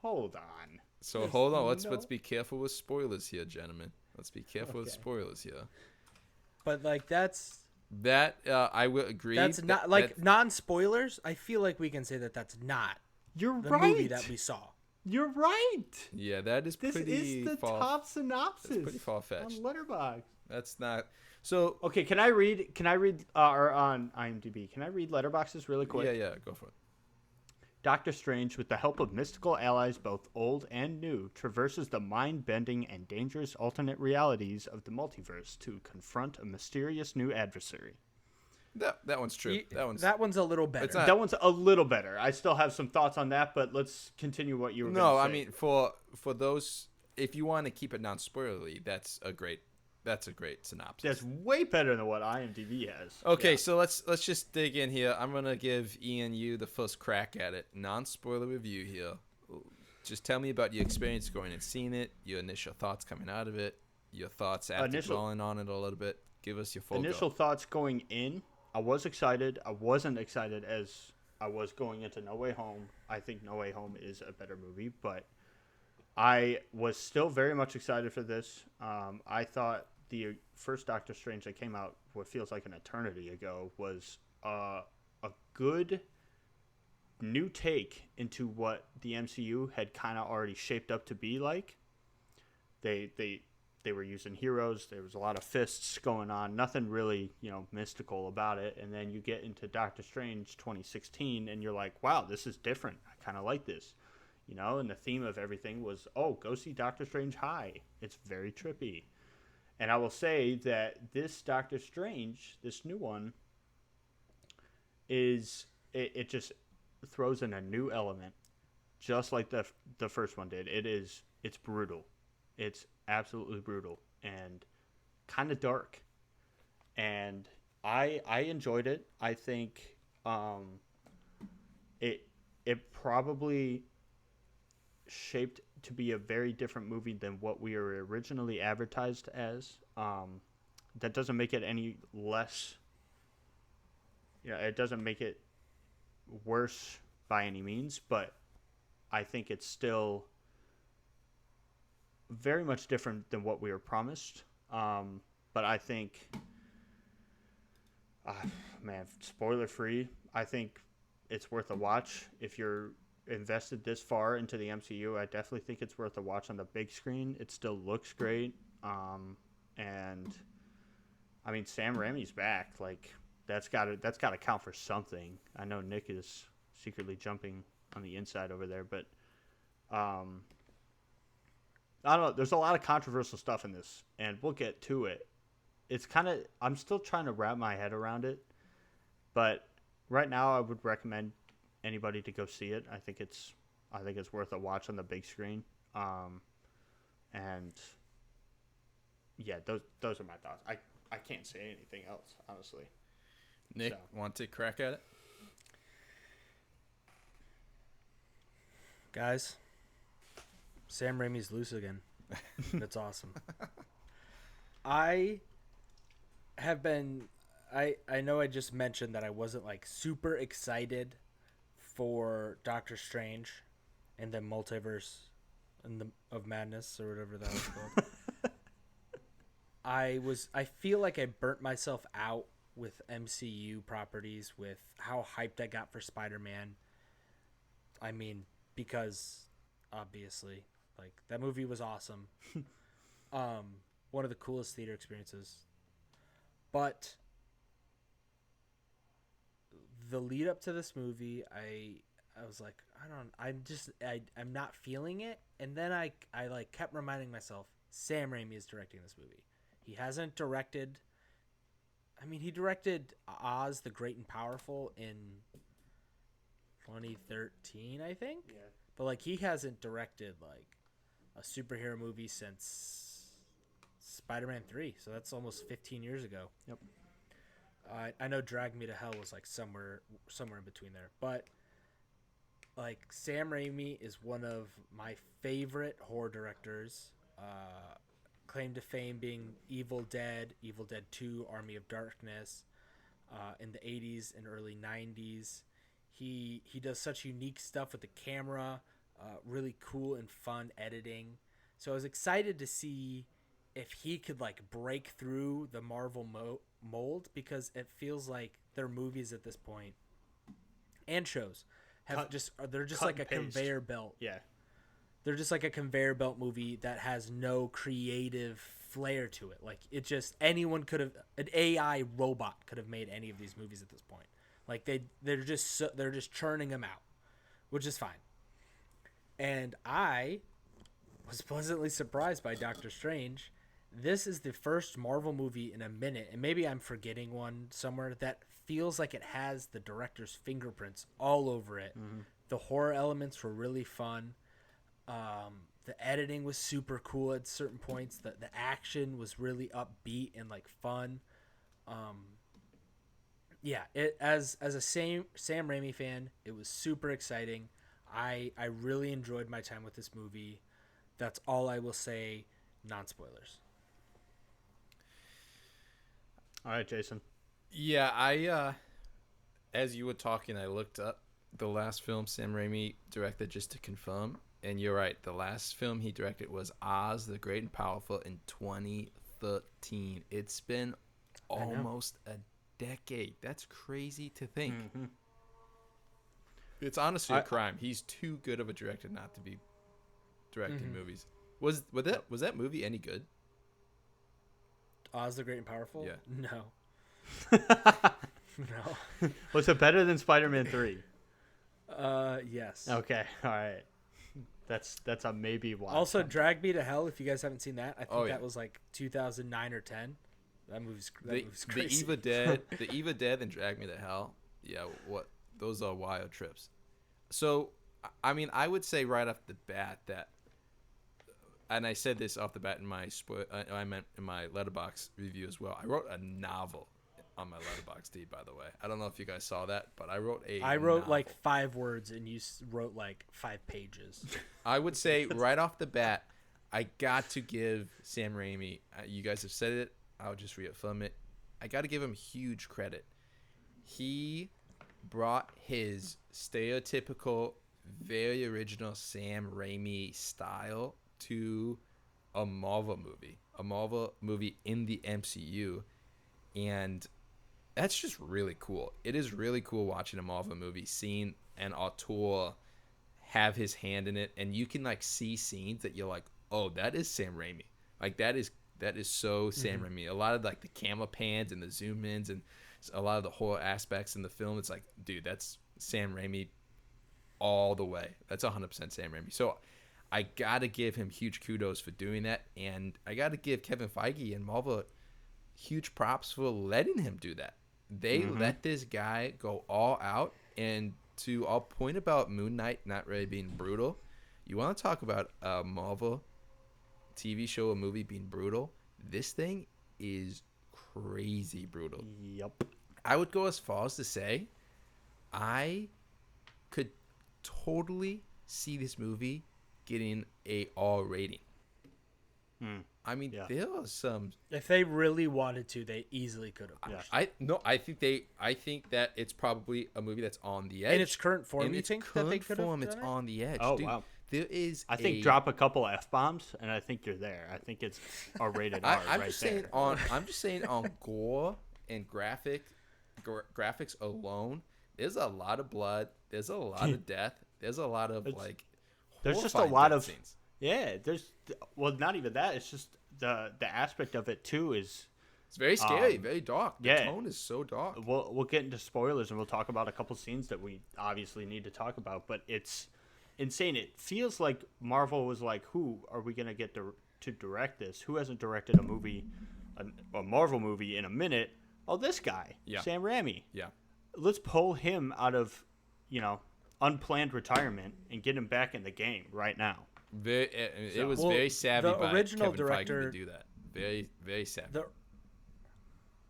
Hold on. So hold on. Let's be careful with spoilers here, gentlemen. Let's be careful with Okay. spoilers here. But like that's I will agree. That's not like non-spoilers. I feel like we can say that that's not You're the right. movie that we saw. You're right. Yeah, that is This pretty is the far. top synopsis. That's pretty far-fetched. On Letterboxd. That's not. So Okay, can I read? Or on IMDb? Can I read Letterboxds really quick? yeah, go for it. Doctor Strange, with the help of mystical allies both old and new, traverses the mind-bending and dangerous alternate realities of the multiverse to confront a mysterious new adversary. That one's true. That one's a little better. It's not- That one's a little better. I still have some thoughts on that, but let's continue what you were No, gonna I say. mean for those, if you want to keep it non-spoilerly, that's a great synopsis. That's way better than what IMDb has. Okay, so let's just dig in here. I'm gonna give Ian you the first crack at it. Non-spoiler review here. Just tell me about your experience going and seeing it, your initial thoughts coming out of it, your thoughts after dwelling on it a little bit. Give us your full Initial go. thoughts going in. I was excited. I wasn't excited as I was going into No Way Home. I think No Way Home is a better movie, but I was still very much excited for this. I thought the first Doctor Strange that came out, what feels like an eternity ago, was a good new take into what the MCU had kind of already shaped up to be like. They were using heroes. There was a lot of fists going on. Nothing really, mystical about it. And then you get into Doctor Strange 2016, and you're like, wow, this is different. I kind of like this. And the theme of everything was, oh, go see Doctor Strange High. It's very trippy. And I will say that this Doctor Strange, this new one, it just throws in a new element, just like the first one did. It's brutal. It's absolutely brutal and kind of dark. And I enjoyed it. I think it probably shaped to be a very different movie than what we were originally advertised as. That doesn't make it any less. It doesn't make it worse by any means, but I think it's still very much different than what we were promised. But I think, spoiler free, I think it's worth a watch. If you're invested this far into the MCU, I definitely think it's worth a watch on the big screen. It still looks great. And I mean, Sam Raimi's back. Like, that's got to count for something. I know Nick is secretly jumping on the inside over there, but I don't know. There's a lot of controversial stuff in this, and we'll get to it. It's kind of, I'm still trying to wrap my head around it, but right now I would recommend anybody to go see it. I think it's worth a watch on the big screen. And yeah, those are my thoughts. I can't say anything else, honestly. Nick, want to crack at it? Guys, Sam Raimi's loose again. That's awesome. I know I just mentioned that I wasn't like super excited for Doctor Strange and the Multiverse of Madness or whatever that was called. I feel like I burnt myself out with MCU properties with how hyped I got for Spider-Man. I mean, because obviously, like, that movie was awesome. One of the coolest theater experiences. But the lead up to this movie, I was like, I'm not feeling it. And then I like kept reminding myself, Sam Raimi is directing this movie. He hasn't directed. I mean, he directed Oz the Great and Powerful in 2013, I think. Yeah. But like, he hasn't directed like a superhero movie since Spider-Man 3. So that's almost 15 years ago. Yep. I know Drag Me to Hell was like somewhere in between there, but like, Sam Raimi is one of my favorite horror directors. Claim to fame being Evil Dead 2, Army of Darkness, in the 80s and early 90s. He does such unique stuff with the camera, really cool and fun editing. So I was excited to see if he could like break through the Marvel mold, because it feels like their movies at this point and shows they're just like a conveyor belt. Yeah. They're just like a conveyor belt movie that has no creative flair to it. Like, it just, an AI robot could have made any of these movies at this point. Like, they're just churning them out, which is fine. And I was pleasantly surprised by Doctor Strange. This is the first Marvel movie in a minute, and maybe I'm forgetting one somewhere, that feels like it has the director's fingerprints all over it. Mm-hmm. The horror elements were really fun. The editing was super cool at certain points. The action was really upbeat and like fun. As a Sam Raimi fan, it was super exciting. I really enjoyed my time with this movie. That's all I will say, non-spoilers. All right, Jason. Yeah, as you were talking, I looked up the last film Sam Raimi directed just to confirm, and you're right. The last film he directed was Oz the Great and Powerful in 2013. It's been I know. almost a decade. That's crazy to think. Mm-hmm. It's honestly a I crime. He's too good of a director not to be directing Mhm. movies. Was that movie any good? Oz the Great and Powerful? Yeah. No. No. Was it better than Spider-Man 3? Yes. Okay, all right. That's a maybe watch. Also, Drag Me to Hell, if you guys haven't seen that. I think Oh, yeah. that was like 2009 or 10. That movie's The crazy. Evil Dead and Drag Me to Hell. Yeah, those are wild trips. So, I mean, I would say right off the bat that, and I said this off the bat in I meant in my Letterboxd review as well. I wrote a novel on my Letterboxd feed, by the way. I don't know if you guys saw that, but I wrote like novel. 5 words and you wrote like 5 pages. I would say right off the bat, I got to give Sam Raimi. You guys have said it. I'll just reaffirm it. I got to give him huge credit. He brought his stereotypical, very original Sam Raimi style to a Marvel movie in the MCU, and that's just really cool. It is really cool watching a Marvel movie, seeing an auteur have his hand in it, and you can like see scenes that you're like, oh, that is Sam Raimi. Like that is so Sam Raimi. A lot of like the camera pans and the zoom ins and a lot of the horror aspects in the film. It's like, dude, that's Sam Raimi all the way. That's 100% Sam Raimi. So I gotta give him huge kudos for doing that, and I gotta give Kevin Feige and Marvel huge props for letting him do that. They let this guy go all out, and to our point about Moon Knight not really being brutal, you want to talk about a Marvel TV show or movie being brutal? This thing is crazy brutal. Yep. I would go as far as to say I could totally see this movie getting a R rating. I mean, Yeah. there are some. If they really wanted to, they easily could have pushed. I think that it's probably a movie that's on the edge. In its current form, In you its think that they current could have form, done it's it? on the edge. Oh, Dude, wow. There is. I think drop a couple F-bombs, and I think you're there. I think it's a rated R I'm right just there. saying I'm just saying on gore and graphics alone. There's a lot of blood. There's a lot of death. There's a lot of like. There's just a horrifying lot death of scenes. Yeah. Well, not even that. It's just the aspect of it too is. It's very scary, very dark. The yeah. tone is so dark. We'll get into spoilers and we'll talk about a couple scenes that we obviously need to talk about, but it's insane. It feels like Marvel was like, who are we gonna get to direct this? Who hasn't directed a movie, a Marvel movie in a minute? Oh, this guy, Yeah. Sam Raimi. Yeah. Let's pull him out of, unplanned retirement and get him back in the game right now. It was Well, very savvy the by original Kevin director- Feige to do that. Very, very savvy.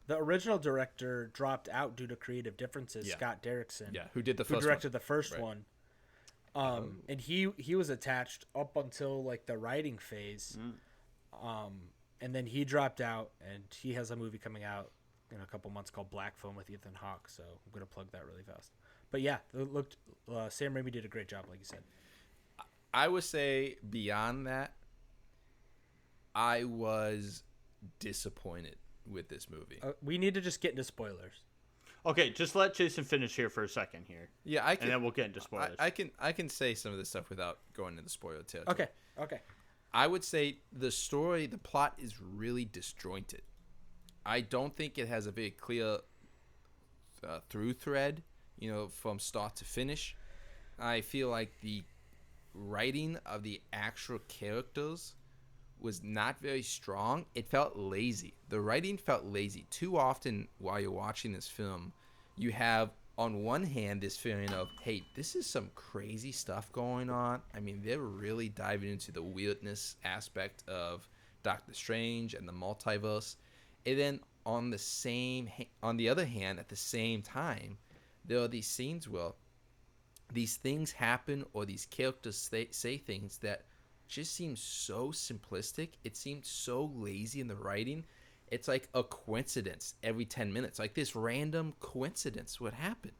The original director dropped out due to creative differences. Yeah. Scott Derrickson. Yeah, who did the who first directed one. the first Right. one. And he was attached up until like the writing phase. And then he dropped out, and he has a movie coming out in a couple months called Black Phone with Ethan Hawke. So I'm gonna plug that really fast. But yeah, Sam Raimi did a great job, like you said. I would say beyond that, I was disappointed with this movie. We need to just get into spoilers. Okay, just let Jason finish here for a second here, Yeah, I can. and then we'll get into spoilers. I can say some of this stuff without going into spoiler territory. Okay. I would say the plot is really disjointed. I don't think it has a very clear through thread, from start to finish. I feel like the writing of the actual characters was not very strong. It felt lazy. The writing felt lazy. Too often while you're watching this film, you have on one hand this feeling of, hey, this is some crazy stuff going on. I mean, they're really diving into the weirdness aspect of Doctor Strange and the multiverse. And then on the other hand, at the same time, there are these scenes where these things happen or these characters say things that just seem so simplistic. It seemed so lazy in the writing. it's like a coincidence every 10 minutes. Like this random coincidence would happen.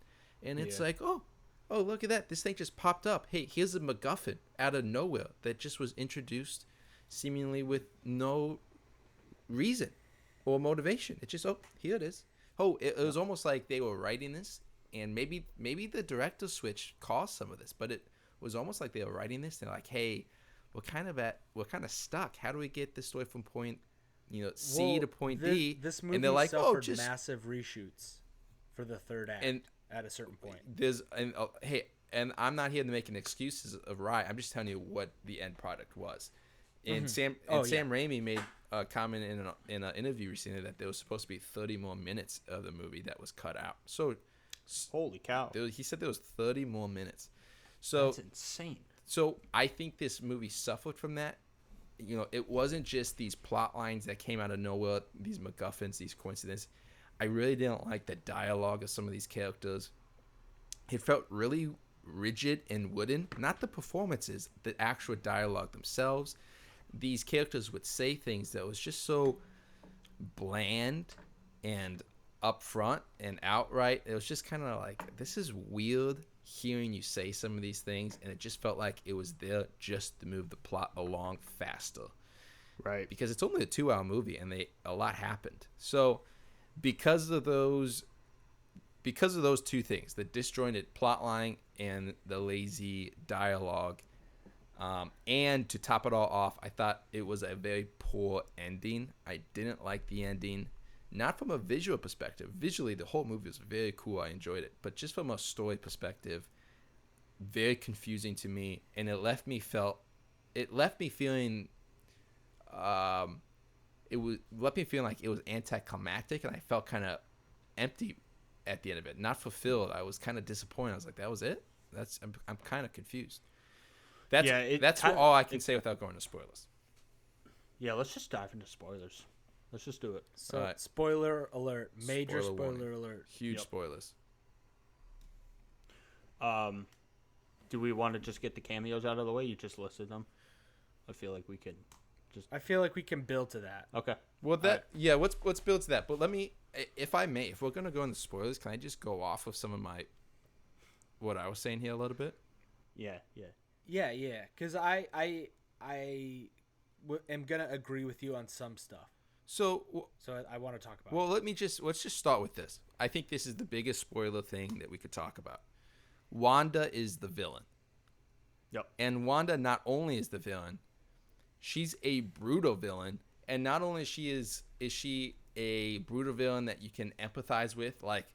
And it's like, oh, look at that. This thing just popped up. Hey, here's a MacGuffin out of nowhere that just was introduced seemingly with no reason or motivation. It just, here it is. It was almost like they were writing this, and maybe the director switch caused some of this, but it was almost like they were writing this. They're like, hey, we're kind of stuck. How do we get this story from point, C to point D? This movie and they're like, suffered massive reshoots for the third act at a certain point. And I'm not here to make an excuses of Rye. I'm just telling you what the end product was. And Sam Raimi made a comment in an interview recently that there was supposed to be 30 more minutes of the movie that was cut out. So, holy cow! He said there was 30 more minutes. So that's insane. So I think this movie suffered from that. It wasn't just these plot lines that came out of nowhere, these MacGuffins, these coincidences. I really didn't like the dialogue of some of these characters. It felt really rigid and wooden. Not the performances, the actual dialogue themselves. These characters would say things that was just so bland and upfront and outright. It was just kind of like, this is weird hearing you say some of these things, and it just felt like it was there just to move the plot along faster. Right. Because it's only a 2-hour movie, and a lot happened. So because of those two things, the disjointed plotline and the lazy dialogue, and to top it all off, I thought it was a very poor ending. I didn't like the ending, not from a visual perspective. Visually, the whole movie was very cool. I enjoyed it. But just from a story perspective, very confusing to me, and it left me feeling like it was anticlimactic, and I felt kind of empty at the end of it, not fulfilled. I was kind of disappointed. I was like, that was it? I'm kind of confused. That's all I can say without going to spoilers. Yeah, let's just dive into spoilers. Let's just do it. So, right. Spoiler alert. Major spoiler alert. Huge spoilers. Do we want to just get the cameos out of the way? You just listed them. I feel like we can build to that. Okay. Well, let's build to that. But let me, if we're going to go into spoilers, can I just go off of some of what I was saying here a little bit? Yeah. Because I am going to agree with you on some stuff. So I want to talk about. Well, let's just start with this. I think this is the biggest spoiler thing that we could talk about. Wanda is the villain. Yep. And Wanda not only is the villain, she's a brutal villain, and not only is she a brutal villain that you can empathize with, like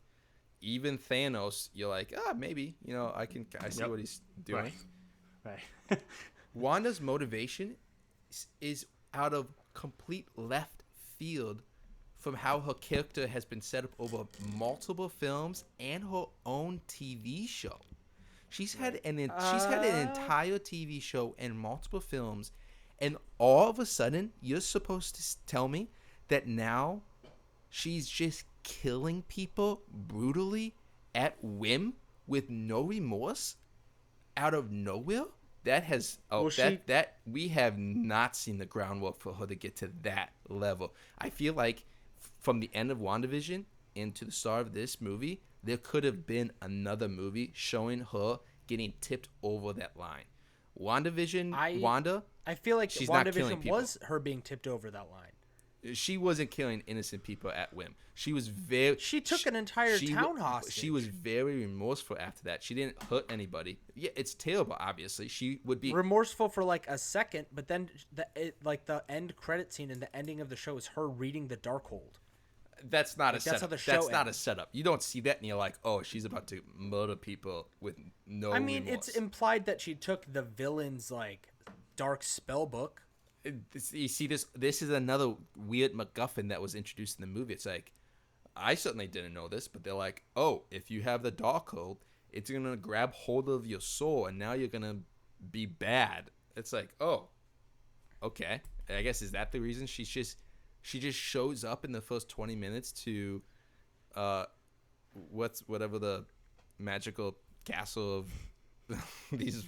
even Thanos, you're like, maybe, I see what he's doing. Right. Wanda's motivation is out of complete left field from how her character has been set up over multiple films and her own TV show. She's had an entire TV show and multiple films, and all of a sudden you're supposed to tell me that now she's just killing people brutally at whim with no remorse out of nowhere? That we have not seen the groundwork for her to get to that level. I feel like from the end of WandaVision into the start of this movie, there could have been another movie showing her getting tipped over that line. Wanda, I feel like she's not killing WandaVision people. was her being tipped over that line. She wasn't killing innocent people at whim. She took an entire town hostage. She was very remorseful after that. She didn't hurt anybody. Yeah, it's terrible, obviously. She would be remorseful for like a second, but then the end credit scene and the ending of the show is her reading the Darkhold. That's not a setup. That's not a setup. You don't see that and you're like, oh, she's about to murder people with no remorse. It's implied that she took the villain's like dark spell book. You see, this is another weird MacGuffin that was introduced in the movie. It's like, I certainly didn't know this, but they're like, oh, if you have the Darkhold, it's going to grab hold of your soul, and now you're going to be bad. It's like, oh, okay. I guess, is that the reason? She just shows up in the first 20 minutes to whatever the magical castle of these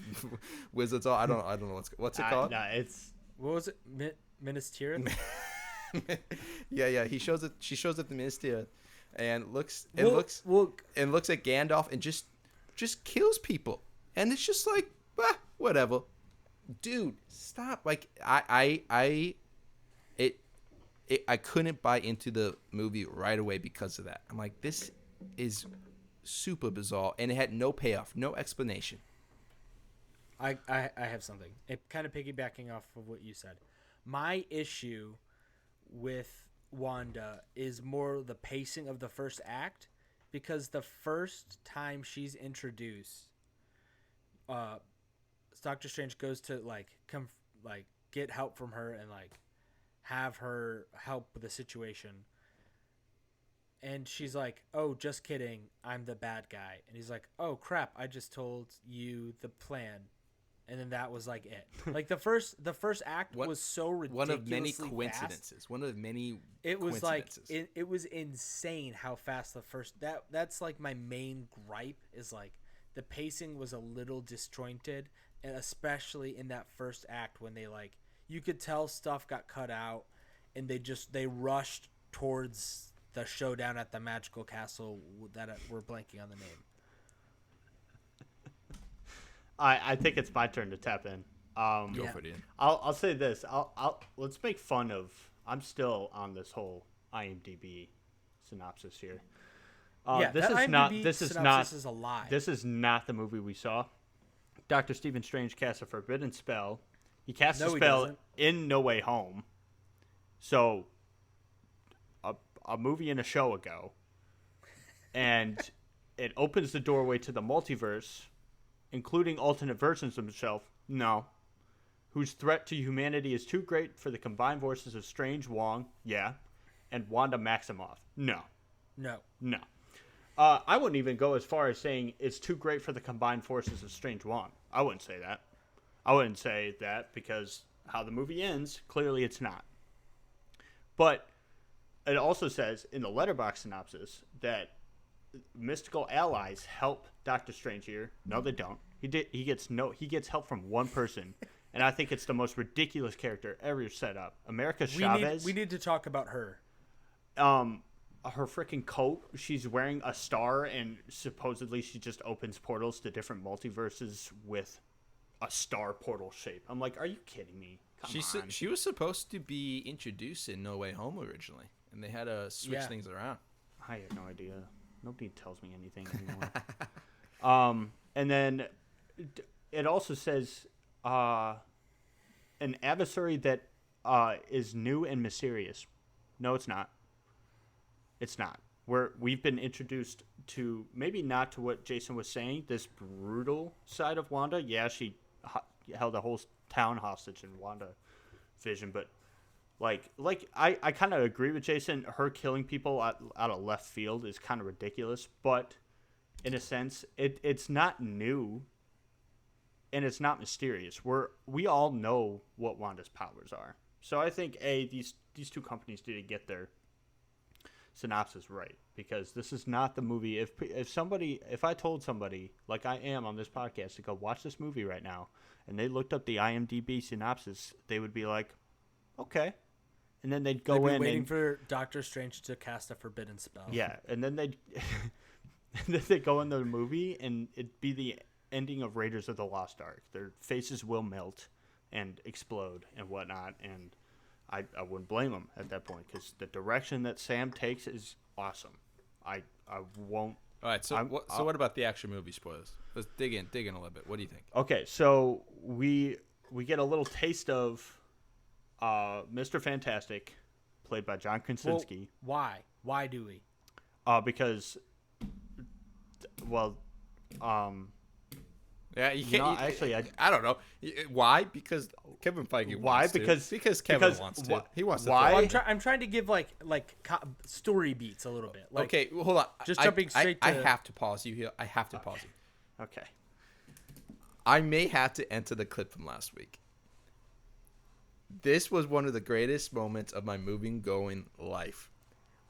wizards are. I don't know what's it called? No, it's... What was it? Minas Tirith? Yeah. He shows it. She shows up the Minister, and looks at Gandalf and just kills people, and it's just like, whatever, dude. Stop. Like I couldn't buy into the movie right away because of that. I'm like, this is super bizarre, and it had no payoff, no explanation. I have something. It kind of piggybacking off of what you said. My issue with Wanda is more the pacing of the first act, because the first time she's introduced, Doctor Strange goes to get help from her and have her help with the situation. And she's like, "Oh, just kidding. I'm the bad guy." And he's like, "Oh crap, I just told you the plan." And then that was like it. Like the first act was so ridiculously One of many fast. coincidences. One of many It was like coincidences. it was insane how fast the first that's like my main gripe is like the pacing was a little disjointed, and especially in that first act when they you could tell stuff got cut out and they rushed towards the showdown at the magical castle that we're blanking on the name. I think it's my turn to tap in. Go for it, Ian. I'll say this. Let's make fun of. I'm still on this whole IMDb synopsis here. This is a lie. This is not the movie we saw. Dr. Stephen Strange casts a forbidden spell. He casts a spell in No Way Home. So, a movie and a show ago, and it opens the doorway to the multiverse, including alternate versions of himself. No. Whose threat to humanity is too great for the combined forces of Strange, Wong, and Wanda Maximoff. No. I wouldn't even go as far as saying it's too great for the combined forces of Strange, Wong. I wouldn't say that. I wouldn't say that because how the movie ends, clearly it's not. But it also says in the letterbox synopsis that mystical allies help Doctor Strange here. No, they don't. He gets help from one person, and I think it's the most ridiculous character ever set up. America Chavez. We need to talk about her. Her freaking coat. She's wearing a star, and supposedly she just opens portals to different multiverses with a star portal shape. I'm like, are you kidding me? Come on. She was supposed to be introduced in No Way Home originally, and they had to switch things around. I have no idea. Nobody tells me anything anymore. And then it also says an adversary that is new and mysterious. No, it's not. It's not. We've been introduced to, maybe not to what Jason was saying, this brutal side of Wanda. Yeah, she held a whole town hostage in WandaVision, but I kind of agree with Jason. Her killing people out of left field is kind of ridiculous, but in a sense, it's not new, and it's not mysterious. We all know what Wanda's powers are. So I think these two companies need to get their synopsis right, because this is not the movie. If I told somebody like I am on this podcast to go watch this movie right now, and they looked up the IMDb synopsis, they would be like, okay. And then they'd go waiting for Doctor Strange to cast a forbidden spell. Yeah, and then they'd go in the movie, and it'd be the ending of Raiders of the Lost Ark. Their faces will melt and explode and whatnot, and I wouldn't blame them at that point, because the direction that Sam takes is awesome. I won't. All right, so what about the actual movie spoilers? Let's dig in a little bit. What do you think? Okay, so we get a little taste of Mr. Fantastic, played by John Krasinski. Well, why do we? Because, yeah, you can't. Actually, I don't know why. Because Kevin Feige. Wants to. Because Kevin wants to. He wants to. Why? Well, I'm trying to give story beats a little bit. Okay, well, hold on. Just jumping straight to. I have to pause you here. I have to pause you. Okay. I may have to enter the clip from last week. This was one of the greatest moments of my moving-going life.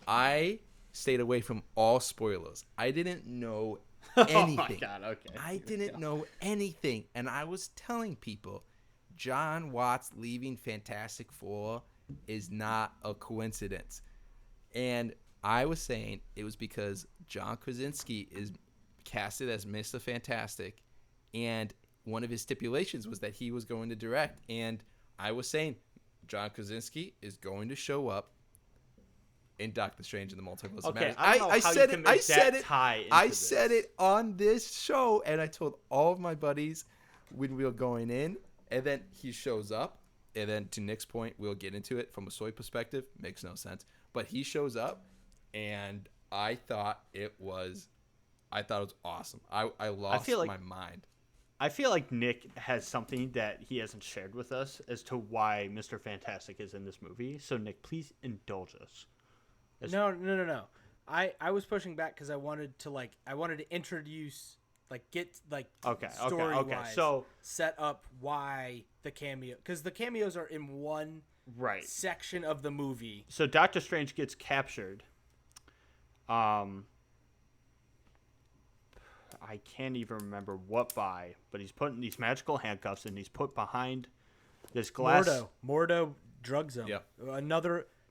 I stayed away from all spoilers. I didn't know anything. Oh my God, okay. I didn't know anything. And I was telling people John Watts leaving Fantastic Four is not a coincidence. And I was saying it was because John Krasinski is casted as Mr. Fantastic, and one of his stipulations was that he was going to direct. And I was saying John Krasinski is going to show up in Doctor Strange in the Multiverse of Madness. I said it on this show, and I told all of my buddies when we were going in, and then he shows up, and then to Nick's point, we'll get into it from a soy perspective. Makes no sense, but he shows up, and I thought it was awesome. I lost my mind. I feel like Nick has something that he hasn't shared with us as to why Mr. Fantastic is in this movie. So Nick, please indulge us. No. I was pushing back because I wanted to introduce, story-wise, so set up why the cameo, because the cameos are in one section of the movie. So Doctor Strange gets captured. I can't even remember what by, but he's put in these magical handcuffs and he's put behind this glass. Mordo drugs him. Yeah.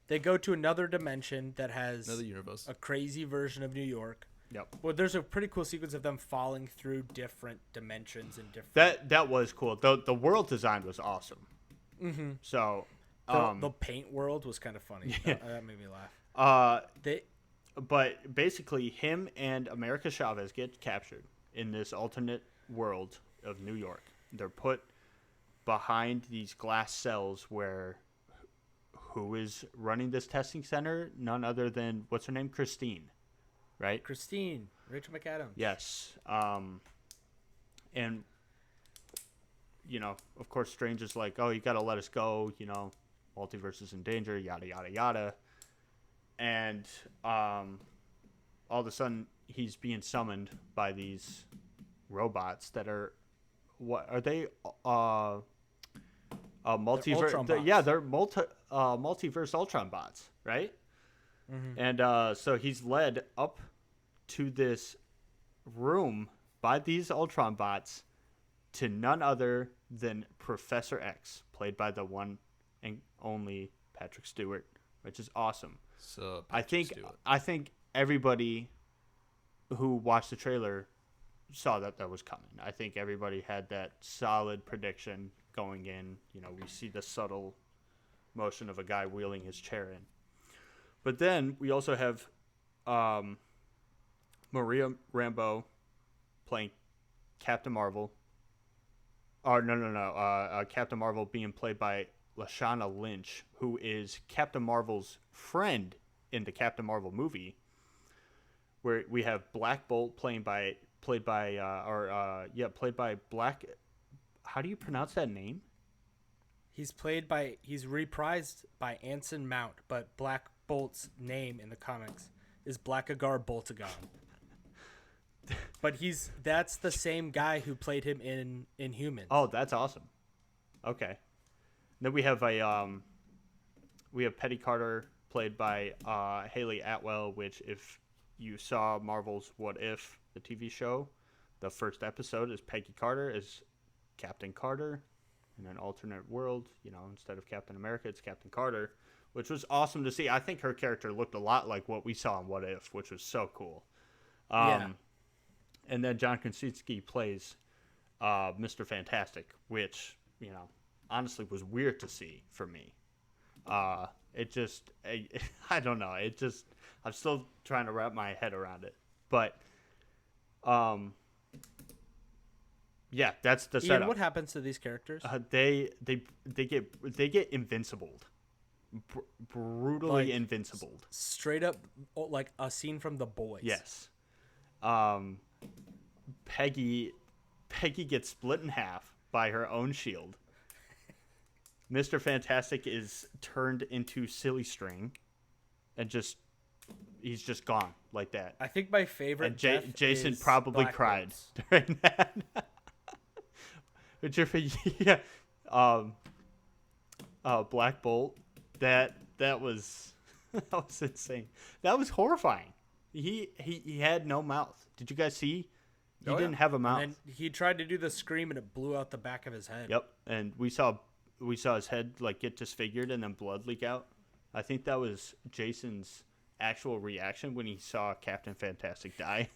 They go to another dimension that has another universe, a crazy version of New York. Yep. Well, there's a pretty cool sequence of them falling through different dimensions and different. That was cool. The world design was awesome. Mm-hmm. So the paint world was kind of funny. Yeah. That made me laugh. But basically, him and America Chavez get captured in this alternate world of New York. They're put behind these glass cells where who is running this testing center? None other than, what's her name? Christine, right? Christine, Rachel McAdams. Yes. And, of course, Strange is like, oh, you got to let us go, multiverse is in danger, yada, yada, yada. And all of a sudden, he's being summoned by these robots that are, what are they? Multiverse. They're multiverse Ultron bots, right? Mm-hmm. And so he's led up to this room by these Ultron bots to none other than Professor X, played by the one and only Patrick Stewart, which is awesome. So I think everybody who watched the trailer saw that was coming. I think everybody had that solid prediction going in. We see the subtle motion of a guy wheeling his chair in. But then we also have Maria Rambeau playing Captain Marvel. Captain Marvel being played by Lashana Lynch, who is Captain Marvel's friend in the Captain Marvel movie, where we have Black Bolt played by Black. How do you pronounce that name? He's reprised by Anson Mount, but Black Bolt's name in the comics is Blackagar Boltagon. But that's the same guy who played him in Inhumans. Oh, that's awesome. Okay. Then we have Peggy Carter played by Haley Atwell, which if you saw Marvel's What If, the TV show, the first episode is Peggy Carter as Captain Carter in an alternate world. Instead of Captain America, it's Captain Carter, which was awesome to see. I think her character looked a lot like what we saw in What If, which was so cool. Yeah. And then John Krasinski plays Mr. Fantastic, which, honestly was weird to see for me. I don't know. I'm still trying to wrap my head around it. But, yeah, that's the setup. Ian, what happens to these characters? They get invincibled. Brutally invincibled. Straight up, like a scene from The Boys. Yes. Peggy gets split in half by her own shield. Mr. Fantastic is turned into silly string, and he's just gone like that. I think my favorite. And Jason probably Black cried Bolts. during that. Yeah. Black Bolt. That was insane. That was horrifying. He had no mouth. Did you guys see? He didn't have a mouth. And he tried to do the scream and it blew out the back of his head. Yep. And we saw we saw his head like get disfigured and then blood leak out. I think that was Jason's actual reaction when he saw Captain Fantastic die.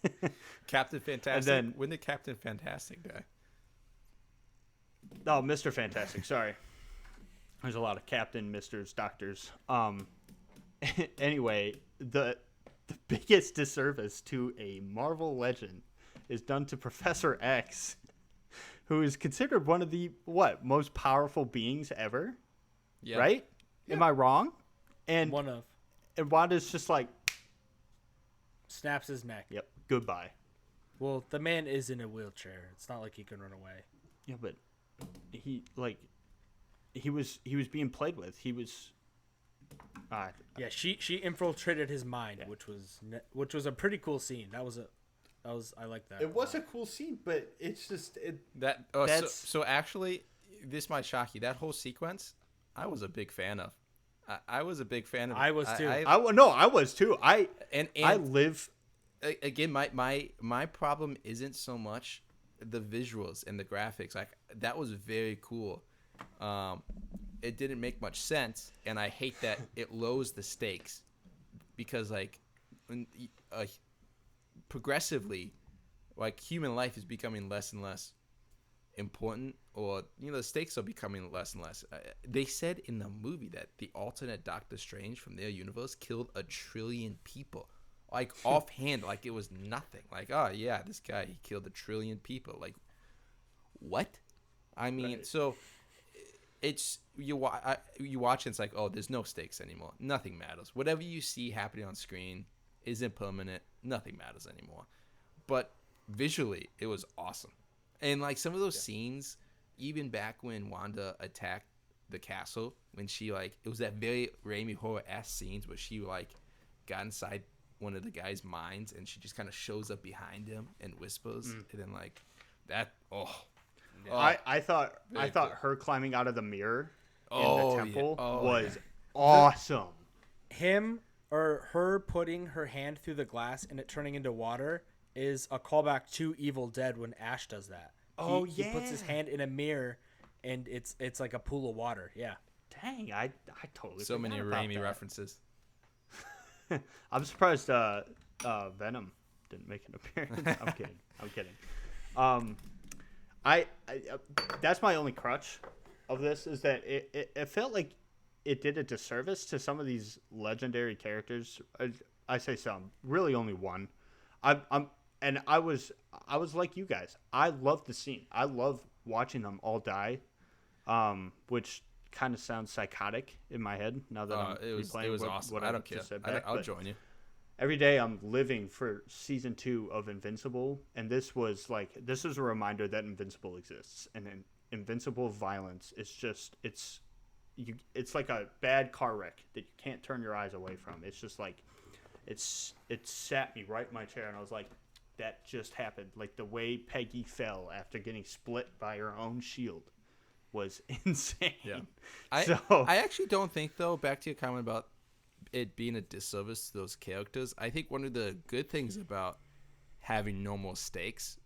Captain Fantastic. then- When did Captain Fantastic die? Oh, Mr. Fantastic. Sorry. There's a lot of Captain, Misters, Doctors. Anyway, the biggest disservice to a Marvel legend is done to Professor X, who is considered one of the most powerful beings ever. Yeah. Right? Yeah. Am I wrong? And One of Wanda's just like, snaps his neck. yep, goodbye. Well, the man is in a wheelchair. It's not like he can run away. Yeah, but he was being played with. He was. Yeah, she infiltrated his mind, Yeah. which was a pretty cool scene. I like that. It was a cool scene, but it's just So actually, this might shock you. That whole sequence, I was a big fan of. I was a big fan of. I was too. I was too. I live. Again, my problem isn't so much the visuals and the graphics. Like, that was very cool. It didn't make much sense, and I hate that it lowers the stakes, because like progressively, like, human life is becoming less and less important, or the stakes are becoming less and less. They said in the movie that the alternate Doctor Strange from their universe killed 1 trillion people, like offhand, like it was nothing. Like, oh yeah, this guy, he killed 1 trillion people. Like, what? I mean, Right. So it's you watch and it's like, oh, there's no stakes anymore. Nothing matters. Whatever you see happening on screen isn't permanent. Nothing matters anymore. But visually, it was awesome. And like some of those scenes, even back when Wanda attacked the castle, when she it was that very Raimi horror-esque scenes where she got inside one of the guy's minds and she just kind of shows up behind him and whispers, and then that. I thought cool. her climbing out of the mirror in Oh, the temple yeah. Oh, was awesome. Him or her putting her hand through the glass and it turning into water is a callback to Evil Dead when Ash does that. He puts his hand in a mirror and it's like a pool of water. Yeah. Dang, I totally So forgot many about Raimi that. references. I'm surprised Venom didn't make an appearance. I'm kidding. I that's my only crutch of this, is that it felt like it did a disservice to some of these legendary characters. I say some, really only one. I was like you guys. I loved the scene. I love watching them all die, which kind of sounds psychotic in my head now that I'm It was replaying awesome. what I don't care. just said back, I'll but join you. every day I'm living for season 2 of Invincible, and this is a reminder that Invincible exists, and Invincible violence is just it's like a bad car wreck that you can't turn your eyes away from. It's just like it sat me right in my chair, and I was like, that just happened. Like the way Peggy fell after getting split by her own shield was insane. Yeah. I actually don't think, though, back to your comment about it being a disservice to those characters, I think one of the good things about having no more stakes,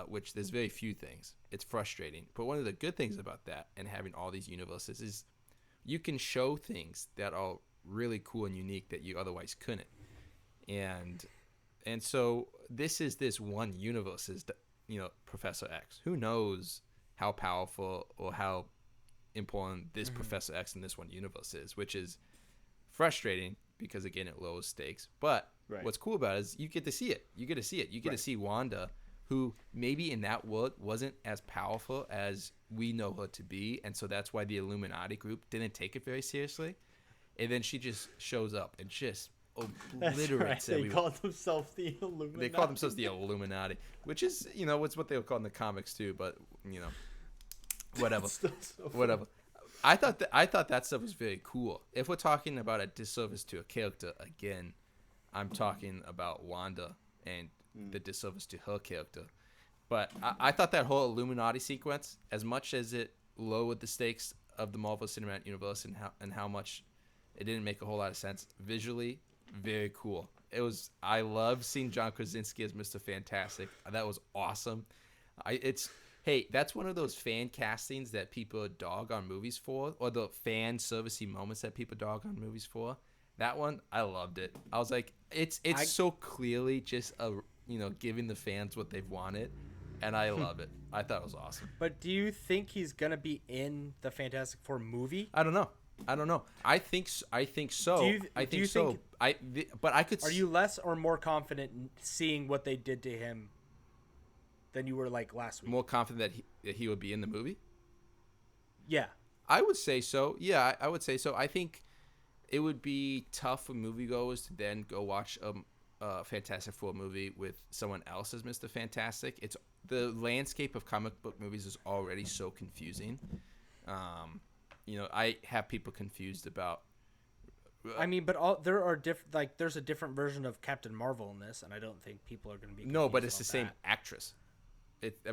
which there's very few things, it's frustrating, but one of the good things about that and having all these universes is you can show things that are really cool and unique that you otherwise couldn't. And so this is this one universe, is Professor X. Who knows how powerful or how important this Professor X in this one universe is, which is frustrating because, again, it lowers stakes. But what's cool about it is you get to see it. You get to see Wanda, who maybe in that world wasn't as powerful as we know her to be, and so that's why the Illuminati group didn't take it very seriously. And then she just shows up and just obliterates They everyone. called themselves the Illuminati. They call themselves the Illuminati, which is, it's what they were called in the comics too. But whatever, Still so funny. whatever. I thought that stuff was very cool. If we're talking about a disservice to a character, again, I'm talking about Wanda and the disservice to her character. But I thought that whole Illuminati sequence, as much as it lowered the stakes of the Marvel Cinematic Universe and how much it didn't make a whole lot of sense visually, very cool. I love seeing John Krasinski as Mr. Fantastic. That was awesome. Hey, that's one of those fan castings that people dog on movies for, or the fan servicey moments that people dog on movies for. That one, I loved it. I was like, it's so clearly just giving the fans what they've wanted, and I love it. I thought it was awesome. But do you think he's gonna be in the Fantastic Four movie? I don't know. I think so. I think so. But I could. Are you less or more confident in seeing what they did to him than you were like last week? More confident that he would be in the movie? Yeah. I would say so. Yeah, I would say so. I think it would be tough for moviegoers to then go watch a Fantastic Four movie with someone else as Mr. Fantastic. It's the landscape of comic book movies is already so confusing. I have people confused about. I mean, but there are different. Like, there's a different version of Captain Marvel in this, and I don't think people are going to be. No, but it's the same actress.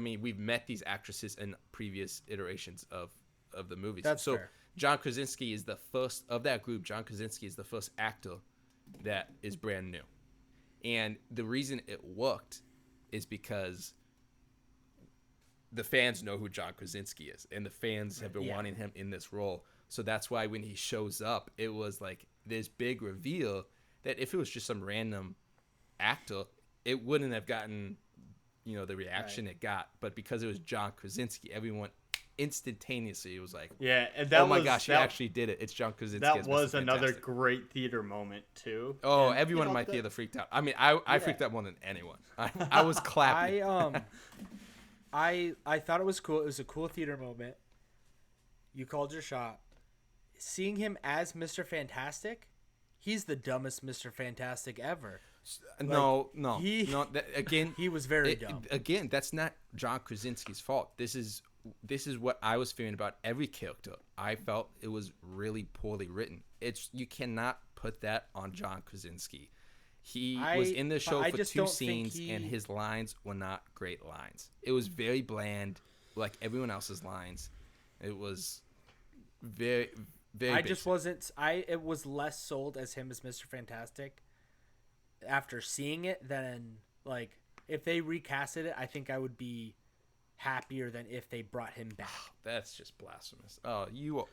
We've met these actresses in previous iterations of the movies. That's fair. John Krasinski is the first of that group. John Krasinski is the first actor that is brand new, and the reason it worked is because the fans know who John Krasinski is, and the fans have been wanting him in this role. So that's why when he shows up, it was like this big reveal that if it was just some random actor, it wouldn't have gotten, the reaction it got. But because it was John Krasinski, everyone instantaneously was like, yeah, and that oh my gosh, he actually did it. It's John Krasinski. That was another great theater moment too. Oh, and, everyone in my theater freaked out. I mean, I freaked out more than anyone. I was clapping. I thought it was cool. It was a cool theater moment. You called your shot. Seeing him as Mr. Fantastic, he's the dumbest Mr. Fantastic ever. Again, he was very dumb. Again, that's not John Krasinski's fault. This is what I was feeling about every character. I felt it was really poorly written. You cannot put that on John Krasinski. He was in the show for 2 scenes, and his lines were not great lines. It was very bland, like everyone else's lines. It was very, very basic. Just wasn't. It was less sold as him as Mr. Fantastic after seeing it than, like, if they recasted it, I think I would be happier than if they brought him back. That's just blasphemous. Oh, you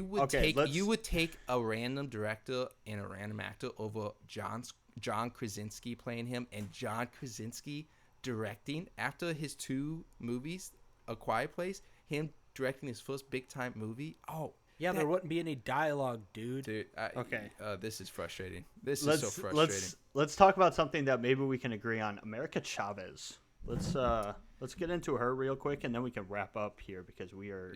would take a random director and a random actor over John Krasinski playing him, and John Krasinski directing after his 2 movies, A Quiet Place, him directing his first big time movie. Oh, yeah, there wouldn't be any dialogue, dude. Okay. This is frustrating. This is so frustrating. Let's talk about something that maybe we can agree on. America Chavez. Let's get into her real quick, and then we can wrap up here because we are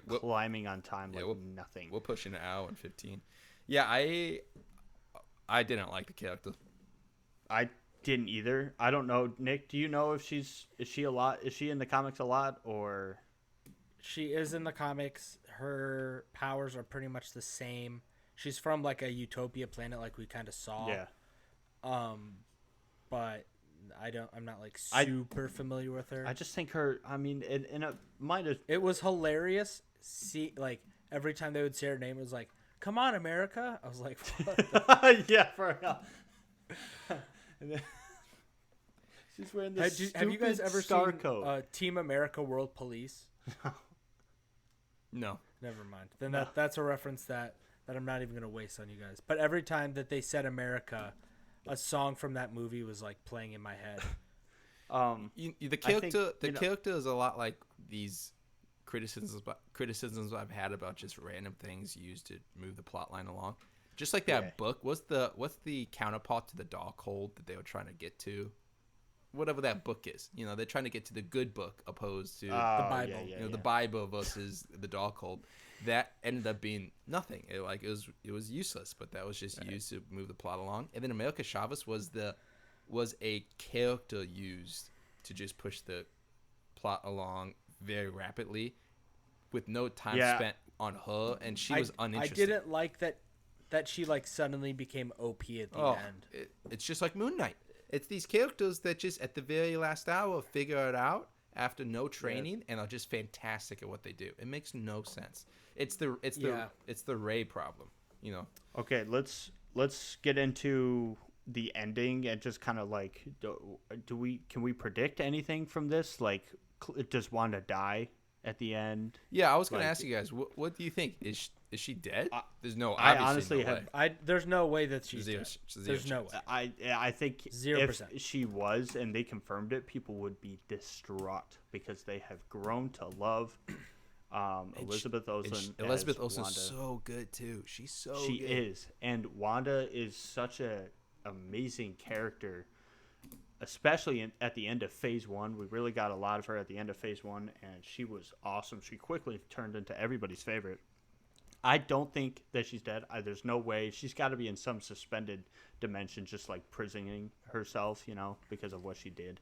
climbing on time nothing. We're pushing an hour and 15. Yeah, I didn't like the character. I didn't either. I don't know, Nick. Do you know if is she in the comics a lot, or? She is in the comics. Her powers are pretty much the same. She's from like a utopia planet, like we kind of saw. Yeah. But I'm not like super familiar with her. I just think her. I mean, it was hilarious. See, like every time they would say her name, it was like, "Come on, America!" I was like, "What?" Yeah, for real. She's wearing this. Have you guys ever star seen coat. Team America World Police? No. Never mind. Then that's a reference that I'm not even gonna waste on you guys. But every time that they said America, a song from that movie was like playing in my head. The character is a lot like these criticisms I've had about just random things used to move the plot line along. Just like that book. What's the counterpart to the Darkhold that they were trying to get to? Whatever that book is, they're trying to get to the good book opposed to the Bible. The Bible versus the Darkhold. That ended up being nothing. It was useless, but that was just used to move the plot along. And then America Chavez was a character used to just push the plot along very rapidly, with no time spent on her, and she was uninteresting. I didn't like that she like suddenly became OP at the end. It's just like Moon Knight. It's these characters that just at the very last hour figure it out after no training and are just fantastic at what they do. It makes no sense. It's the Ray problem, Okay, let's get into the ending and just kind of like can we predict anything from this? Like, does Wanda die at the end? Yeah, I was gonna Like, ask you guys, what do you think? Is she dead? I- There's no I obviously honestly no way. have. There's no way that she's Zero, dead. zero There's no chance. way. I think 0%. if she was and they confirmed it, people would be distraught because they have grown to love Elizabeth Olsen. Elizabeth as Olsen's Wanda. so good too. She's so She good. is, and Wanda is such a amazing character, especially at the end of Phase 1. We really got a lot of her at the end of Phase 1, and she was awesome. She quickly turned into everybody's favorite. I don't think that she's dead. There's no way. She's got to be in some suspended dimension, just like prisoning herself, because of what she did.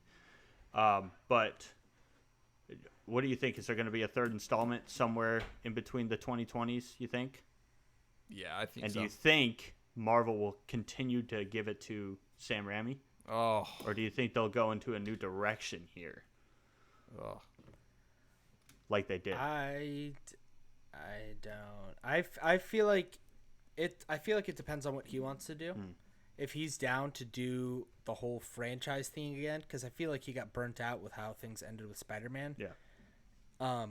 But what do you think? Is there going to be a third installment somewhere in between the 2020s, you think? Yeah, I think And so. do you think Marvel will continue to give it to Sam Raimi? Oh, Or do you think they'll go into a new direction here, oh. like they did? I don't. I feel like it. I feel like it depends on what he wants to do. If he's down to do the whole franchise thing again, because I feel like he got burnt out with how things ended with Spider-Man. Yeah.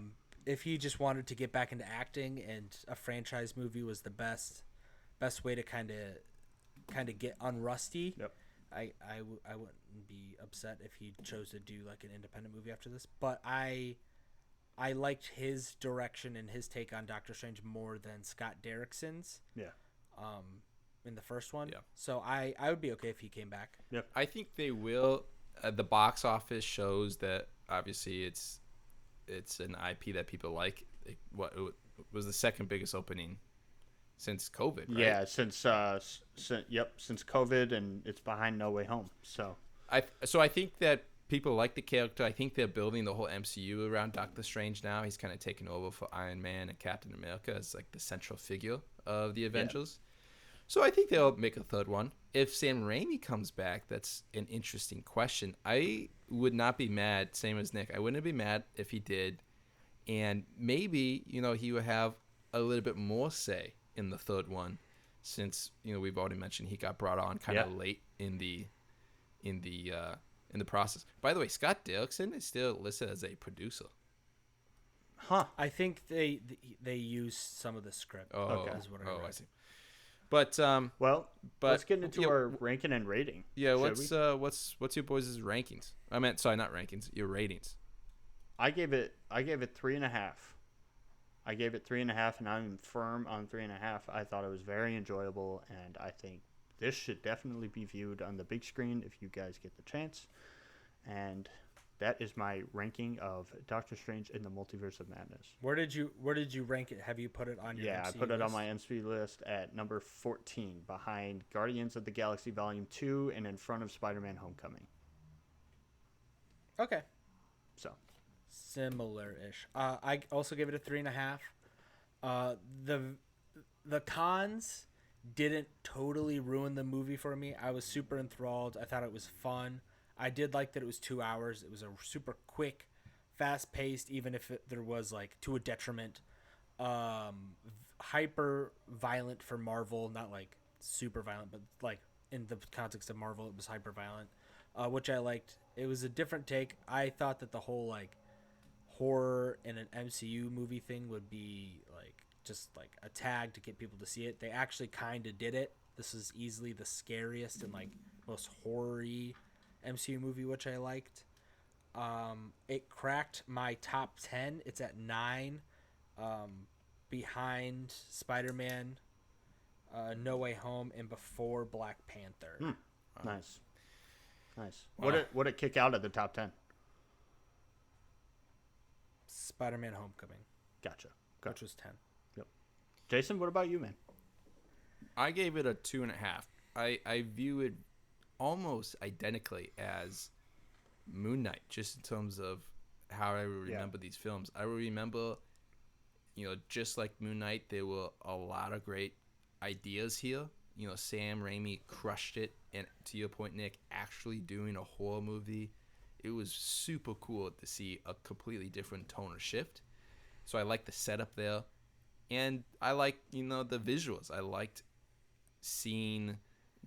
If he just wanted to get back into acting and a franchise movie was the best way to kind of get unrusty. Yep. I wouldn't be upset if he chose to do like an independent movie after this, but I liked his direction and his take on Doctor Strange more than Scott Derrickson's. Yeah. In the first one. Yeah. So I would be okay if he came back. Yep. I think they will. The box office shows that obviously it's an IP that people like. It was the second biggest opening since COVID, right? Yeah, since COVID, and it's behind No Way Home. So I think that people like the character. I think they're building the whole MCU around Doctor Strange now. He's kind of taken over for Iron Man and Captain America as like the central figure of the Avengers. So I think they'll make a third one. If Sam Raimi comes back, that's an interesting question. I would not be mad, same as Nick. I wouldn't be mad if he did. And maybe, he would have a little bit more say in the third one, since, we've already mentioned he got brought on kind of late in the process. By the way, Scott Derrickson is still listed as a producer. Huh. I think they used some of the script. Oh, Okay. Is what I read. I see. But Well, but let's get into our ranking and rating. Yeah, shall we? what's your boys' rankings? I meant, sorry, not rankings, your ratings. I gave it 3.5. I gave it 3.5, and I'm firm on 3.5. I thought it was very enjoyable, and I think this should definitely be viewed on the big screen if you guys get the chance. And that is my ranking of Doctor Strange in the Multiverse of Madness. Where did you rank it? Have you put it on your Yeah, I MCU put it on list? my MCU list at number 14, behind Guardians of the Galaxy Volume 2 and in front of Spider-Man Homecoming. Okay. So, Similar-ish. I also gave it a 3.5. The cons didn't totally ruin the movie for me. I was super enthralled. I thought it was fun. I did like that it was 2 hours. It was a super quick, fast-paced, even if there was like to a detriment. Hyper violent for Marvel, not like super violent, but like in the context of Marvel, it was hyper violent, which I liked. It was a different take. I thought that the whole like horror in an MCU movie thing would be like just like a tag to get people to see it. They actually kind of did it. This is easily the scariest and like most horror-y MCU movie, which I liked. It cracked my top 10. It's at 9, behind Spider-Man, No Way Home, and before Black Panther. nice. Wow. What it kick out of the top 10? Spider-Man Homecoming, Gotcha. which was 10. Jason, what about you, man? I gave it a 2.5. I view it almost identically as Moon Knight, just in terms of how I remember these films. I remember, just like Moon Knight, there were a lot of great ideas here. Sam Raimi crushed it, and to your point, Nick, actually doing a horror movie, it was super cool to see a completely different tone or shift. So I like the setup there, and I like the visuals. I liked seeing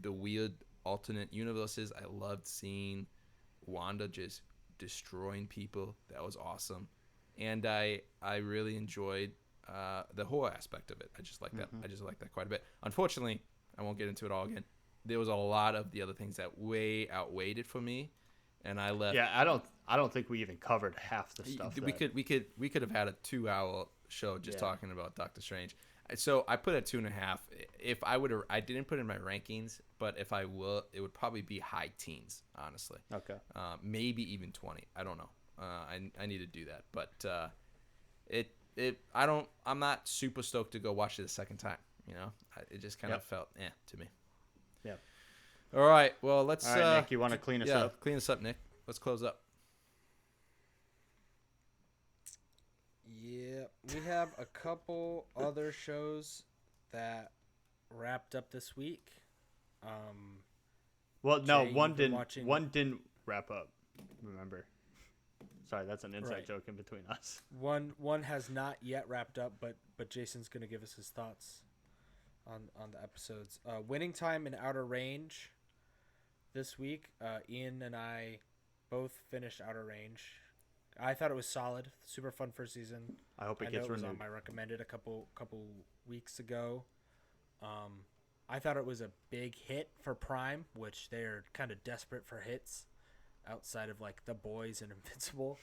the weird alternate universes. I loved seeing Wanda just destroying people. That was awesome, and I really enjoyed the horror aspect of it. I just like that. I just like that quite a bit. Unfortunately, I won't get into it all again. There was a lot of the other things that way outweighed it for me, and I left. Yeah, I don't think we even covered half the stuff. We could have had a 2-hour show just talking about Doctor Strange. So I put it at 2.5. If I didn't put it in my rankings, but if I will, it would probably be high teens, honestly. Okay. Maybe even 20. I don't know. I need to do that, but I'm not super stoked to go watch it a second time. You know, it just kind of felt to me. Yeah. All right. Well, let's. All right, Nick, you want to clean us up? Clean us up, Nick. Let's close up. Yeah, we have a couple other shows that wrapped up this week. Well, no, Jay, one you've been didn't. watching- One didn't wrap up. Remember? Sorry, that's an inside joke in between us. One has not yet wrapped up, but Jason's gonna give us his thoughts on the episodes. Winning Time and Outer Range this week. Ian and I both finished Outer Range. I thought it was solid, super fun first season. I hope it know gets it was renewed. on my recommended a couple weeks ago. I thought it was a big hit for Prime, which they're kind of desperate for hits outside of like The Boys and Invincible.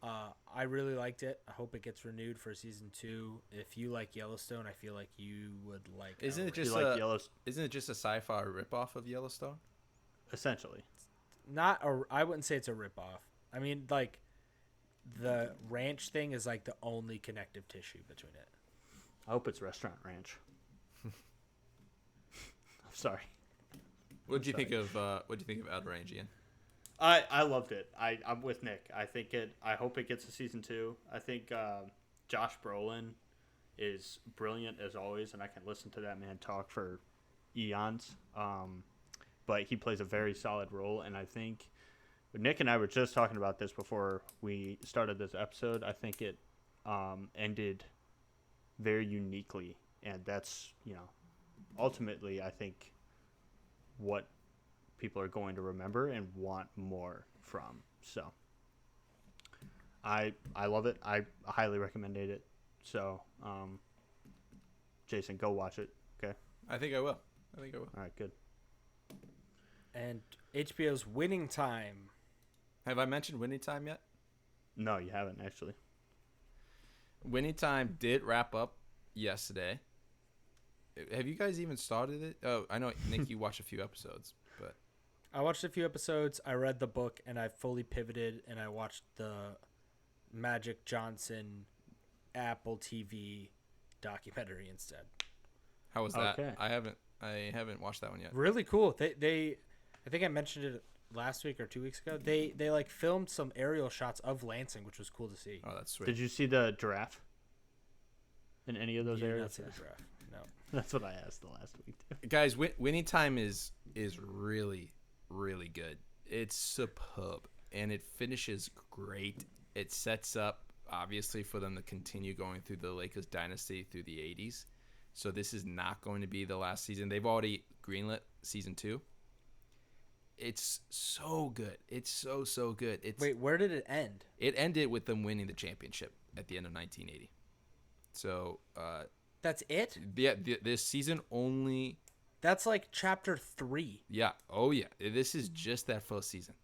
I really liked it. I hope it gets renewed for season 2. If you like Yellowstone, I feel like you would like. Isn't it just a sci-fi ripoff of Yellowstone? Essentially. I wouldn't say it's a ripoff. I mean, like, the ranch thing is like the only connective tissue between it. I hope it's Restaurant Ranch. I'm sorry. What do you think of Outer Range, Ian? I loved it. I'm with Nick. I hope it gets a season 2. I think Josh Brolin is brilliant as always, and I can listen to that man talk for eons. But he plays a very solid role, and I think Nick and I were just talking about this before we started this episode. I think it ended very uniquely, and that's, ultimately, I think, what people are going to remember and want more from. So I love it. I highly recommend it. So Jason, go watch it. Okay. I think I will. All right, good. And HBO's Winning Time. Have I mentioned Winning Time yet? No, you haven't actually. Winning Time did wrap up yesterday. Have you guys even started it? Oh, I know, Nick, you watched a few episodes, but I watched a few episodes. I read the book, and I fully pivoted, and I watched the Magic Johnson Apple TV documentary instead. how was that? Okay. I haven't watched that one yet. Really cool. They I think I mentioned it last week or 2 weeks ago. They like filmed some aerial shots of Lansing, which was cool to see. Oh, that's sweet. Did you see the giraffe in any of those You did areas? not see the giraffe. No. That's what I asked the last week too. Guys, Winning Time is really, really good. It's superb, and it finishes great. It sets up, obviously, for them to continue going through the Lakers dynasty through the 80s. So this is not going to be the last season. They've already greenlit season 2. It's so good. It's so good. Wait, where did it end? It ended with them winning the championship at the end of 1980. So That's it? this season only. That's like chapter 3. Yeah. Oh yeah. This is just that first season.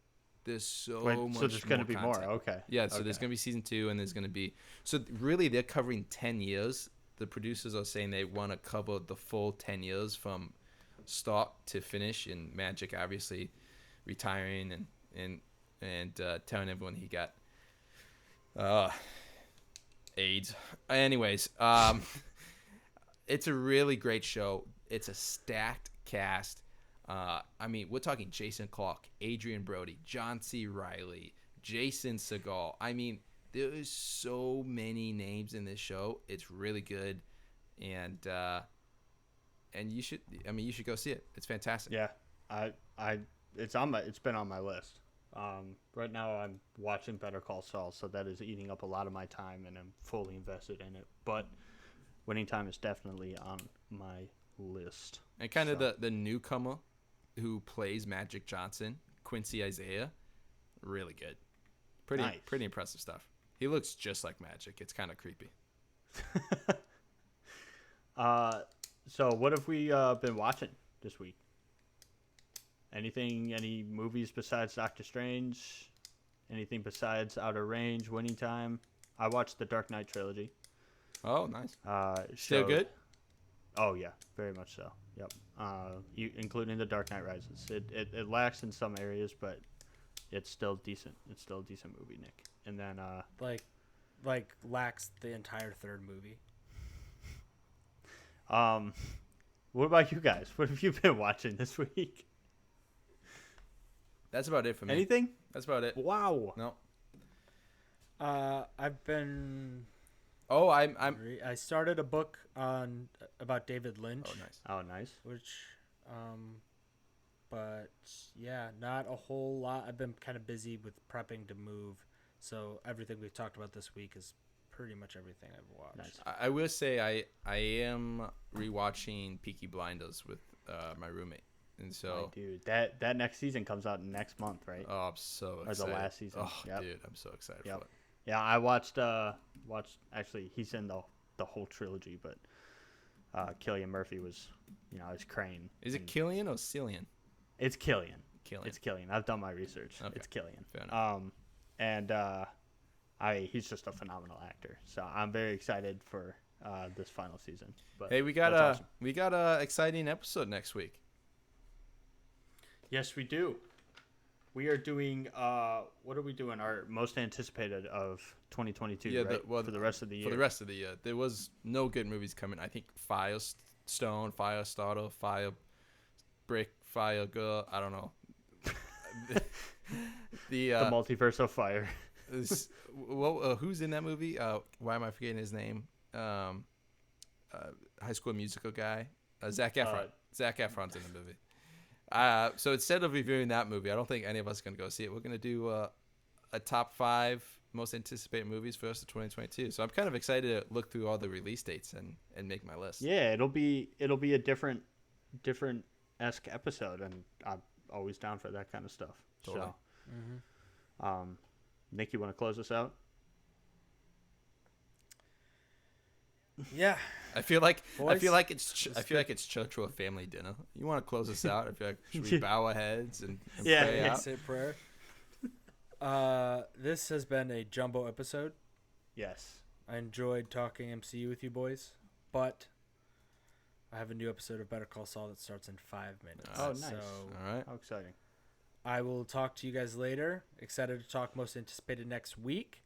There's so much. So there's going to be content. more. Okay. Yeah. So there's going to be season 2, and there's going to be. So really, they're covering 10 years. The producers are saying they want to cover the full 10 years from start to finish. And Magic obviously retiring and telling everyone he got AIDS. Anyways, it's a really great show. It's a stacked cast. I mean, we're talking Jason Clarke, Adrian Brody, John C. Reilly, Jason Segel. I mean, there is so many names in this show. It's really good, and you should. I mean, you should go see it. It's fantastic. Yeah, it's been on my list. Right now I'm watching Better Call Saul, so that is eating up a lot of my time, and I'm fully invested in it. But Winning Time is definitely on my list. And kind of the newcomer who plays Magic Johnson, Quincy Isaiah, really good. Pretty impressive stuff. He looks just like magic. It's kind of creepy. So what have we been watching this week? Anything? Any movies besides Doctor Strange? Anything besides Outer Range, Winning Time? I watched the Dark Knight trilogy. Oh, nice. Still Showed- good? Oh yeah, very much so. Yep. Including the Dark Knight Rises. It lacks in some areas, but it's still decent. It's still a decent movie, Nick. And then Like lacks the entire third movie. what about you guys? What have you been watching this week? That's about it for me. Anything? That's about it. Wow. No. I've been. Oh, I started a book about David Lynch. Oh, nice. Oh, nice. Which, but yeah, not a whole lot. I've been kind of busy with prepping to move, so everything we've talked about this week is pretty much everything I've watched. Nice. I will say I am rewatching Peaky Blinders with my roommate, and so Oh, dude, that next season comes out next month, right? I'm so Or excited. the last season. Oh, Yep. dude, I'm so excited Yep. for it. Yeah, I watched actually he's in the whole trilogy, but Cillian Murphy was, his Crane. Is it Killian or Cillian? It's Cillian. Killian. It's Cillian. I've done my research. Okay. It's Cillian. Fair enough. And he's just a phenomenal actor. So I'm very excited for this final season. But Hey, we got that's awesome. a exciting episode next week. Yes, we do. We are doing what are we doing? Our most anticipated of 2022, Yeah, right? For the rest of the year. For the rest of the year, there was no good movies coming. I think Firestone, Firestarter, Fire Brick, Fire Girl. I don't know. the Multiverse of Fire. who's in that movie? Why am I forgetting his name? High School Musical guy, Zac Efron. Zac Efron's in the movie. So instead of reviewing that movie, I don't think any of us are gonna go see it. We're gonna do a top 5 most anticipated movies for the rest of 2022. So I'm kind of excited to look through all the release dates and make my list. Yeah, it'll be a different esque episode, and I'm always down for that kind of stuff. Totally. So, Nick, you want to close us out? Yeah. I feel like Boys, it's church or a family dinner. You want to close us out? I feel like should we bow our heads and Yeah, pray yeah. out? Say a prayer. This has been a jumbo episode. Yes. I enjoyed talking MCU with you boys, but I have a new episode of Better Call Saul that starts in 5 minutes. Oh, nice. So All right. How exciting. I will talk to you guys later. Excited to talk most anticipated next week.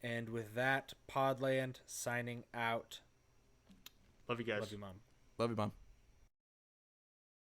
And with that, Podland signing out. Love you guys. Love you, Mom. Love you, Mom.